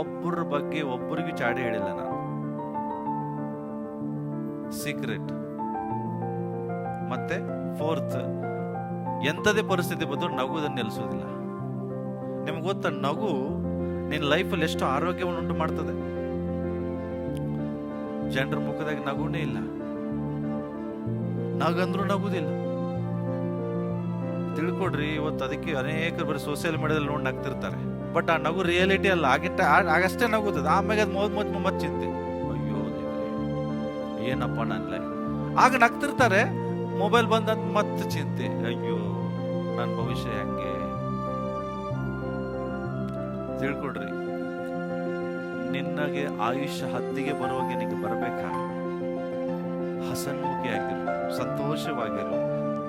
ಒಬ್ಬರ ಬಗ್ಗೆ ಒಬ್ಬರಿಗೂ ಚಾಡಿ ಹೇಳಿಲ್ಲ ನಾನು. ಸೀಕ್ರೆಟ್. ಮತ್ತೆ ಫೋರ್ತ್, ಎಂಥದೇ ಪರಿಸ್ಥಿತಿ ಬಂದರೂ ನಗುವುದನ್ನು ನಿಲ್ಲಿಸೋದಿಲ್ಲ. ನಿಮ್ಗೆ ಗೊತ್ತಾ, ನಗು ನಿನ್ನ ಲೈಫಲ್ಲಿ ಎಷ್ಟು ಆರೋಗ್ಯವನ್ನು ಉಂಟು ಮಾಡ್ತದೆ. ಜನರ ಮುಖದಾಗ ನಗುನೇ ಇಲ್ಲ, ನಗಂದ್ರೂ ನಗುದಿಲ್ಲ. ತಿಳ್ಕೊಡ್ರಿ, ಇವತ್ತು ಅದಕ್ಕೆ ಅನೇಕರು ಬರೀ ಸೋಷಿಯಲ್ ಮೀಡಿಯಾದಲ್ಲಿ ನೋಡಿ ನಗ್ತಿರ್ತಾರೆ. ಬಟ್ ಆ ನಗು ರಿಯಾಲಿಟಿ ಅಲ್ಲ. ಆಗಷ್ಟೇ ನಗುತ್ತದೆ, ಆಮೇಲೆ ಅದು ಮತ್ ಚಿಂತೆ, ಅಯ್ಯೋ ಏನಪ್ಪ ನನ್ನ ಲೈಫ್. ಆಗ ನಗ್ತಿರ್ತಾರೆ, ಮೊಬೈಲ್ ಬಂದಂತ ಮತ್ತೆ ಚಿಂತೆ, ಅಯ್ಯೋ ನನ್ನ ಭವಿಷ್ಯ ಹೆಂಗೆ. ತಿಳ್ಕೊಡ್ರಿ, ನಿನ್ನಗೆ ಆಯುಷ್ಯ ಹದ್ದಿಗೆ ಬರುವಾಗೆ ನಿನಗೆ ಬರಬೇಕಾ? ಹಸನ್ಮುಖಿಯಾಗಿರು, ಸಂತೋಷವಾಗಿರು,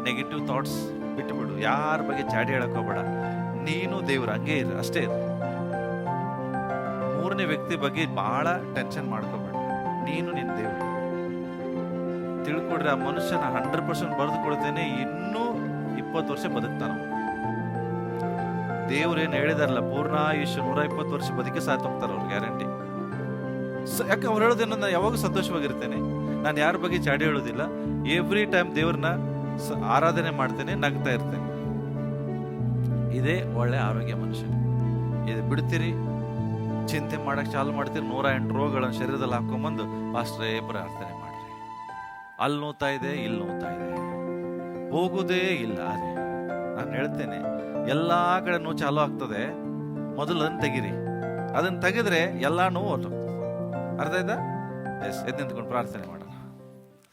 ನೆಗೆಟಿವ್ ಥಾಟ್ಸ್ ಬಿಟ್ಟುಬಿಡು. ಯಾರ ಬಗ್ಗೆ ಚಾಡಿ ಹೇಳಕ್ ಹೋಗ್ಬೇಡ. ನೀನು ದೇವ್ರು, ಹಂಗೆ ಇರು, ಅಷ್ಟೇ ಇರು. ಮೂರನೇ ವ್ಯಕ್ತಿ ಬಗ್ಗೆ ಬಹಳ ಟೆನ್ಷನ್ ಮಾಡ್ಕೋಬೇಡ. ನೀನು ನಿನ್ ದೇವ್ರು ತಿಳ್ಕೊಡ್ರೆ, ಆ ಮನುಷ್ಯನ 100% ಬರೆದು ಕೊಡ್ತೇನೆ, ಇನ್ನೂ 20 ವರ್ಷ ಬದುಕ್ತಾನ. ದೇವ್ರೇನು ಹೇಳಿದಾರಲ್ಲ, ಪೂರ್ಣ ಆಯುಷ್ಯ 120 ವರ್ಷ ಬದುಕಿ ಸಾಯ್ತು ಹೋಗ್ತಾರ ಅವ್ರು, ಗ್ಯಾರಂಟಿ. ಯಾಕೆ ಅವ್ರು ಹೇಳೋದೇನೋ, ನಾನು ಯಾವಾಗೂ ಸಂತೋಷವಾಗಿರ್ತೇನೆ, ನಾನು ಯಾರ ಬಗ್ಗೆ ಚಾಡಿ ಹೇಳೋದಿಲ್ಲ, ಎವ್ರಿ ಟೈಮ್ ದೇವ್ರನ್ನ ಆರಾಧನೆ ಮಾಡ್ತೇನೆ, ನಗ್ತಾ ಇರ್ತೇನೆ. ಇದೇ ಒಳ್ಳೆ ಆರೋಗ್ಯ ಮನುಷ್ಯ. ಇದು ಬಿಡ್ತೀರಿ, ಚಿಂತೆ ಮಾಡಕ್ ಚಾಲು ಮಾಡ್ತೀರಿ, 108 ರೋಗಗಳನ್ನು ಶರೀರದಲ್ಲಿ ಹಾಕೊಂಬಂದು ಪಾಸ್ಟ್ರೇ ಪ್ರಾರ್ಥನೆ ಮಾಡ್ರಿ, ಅಲ್ಲಿ ನೋತಾ ಇದೆ, ಇಲ್ಲಿ ನೋತಾ ಇದೆ, ಹೋಗುದೇ ಇಲ್ಲ. ಅದೇ ನಾನು ಹೇಳ್ತೇನೆ, ಎಲ್ಲಾ ಕಡೆ ನೋವು ಚಾಲು ಆಗ್ತದೆ, ಮೊದಲು ಅದನ್ನ ತೆಗಿರಿ. ಅದನ್ನ ತೆಗೆದ್ರೆ ಎಲ್ಲಾ ನೋವು ಹೊರಟೋಗ್ತದೆ. ಅರ್ಥ ಆಯ್ತಾ? ಎಸ್, ಎದ್ದು ನಿಂತ್ಕೊಂಡು ಪ್ರಾರ್ಥನೆ ಮಾಡ.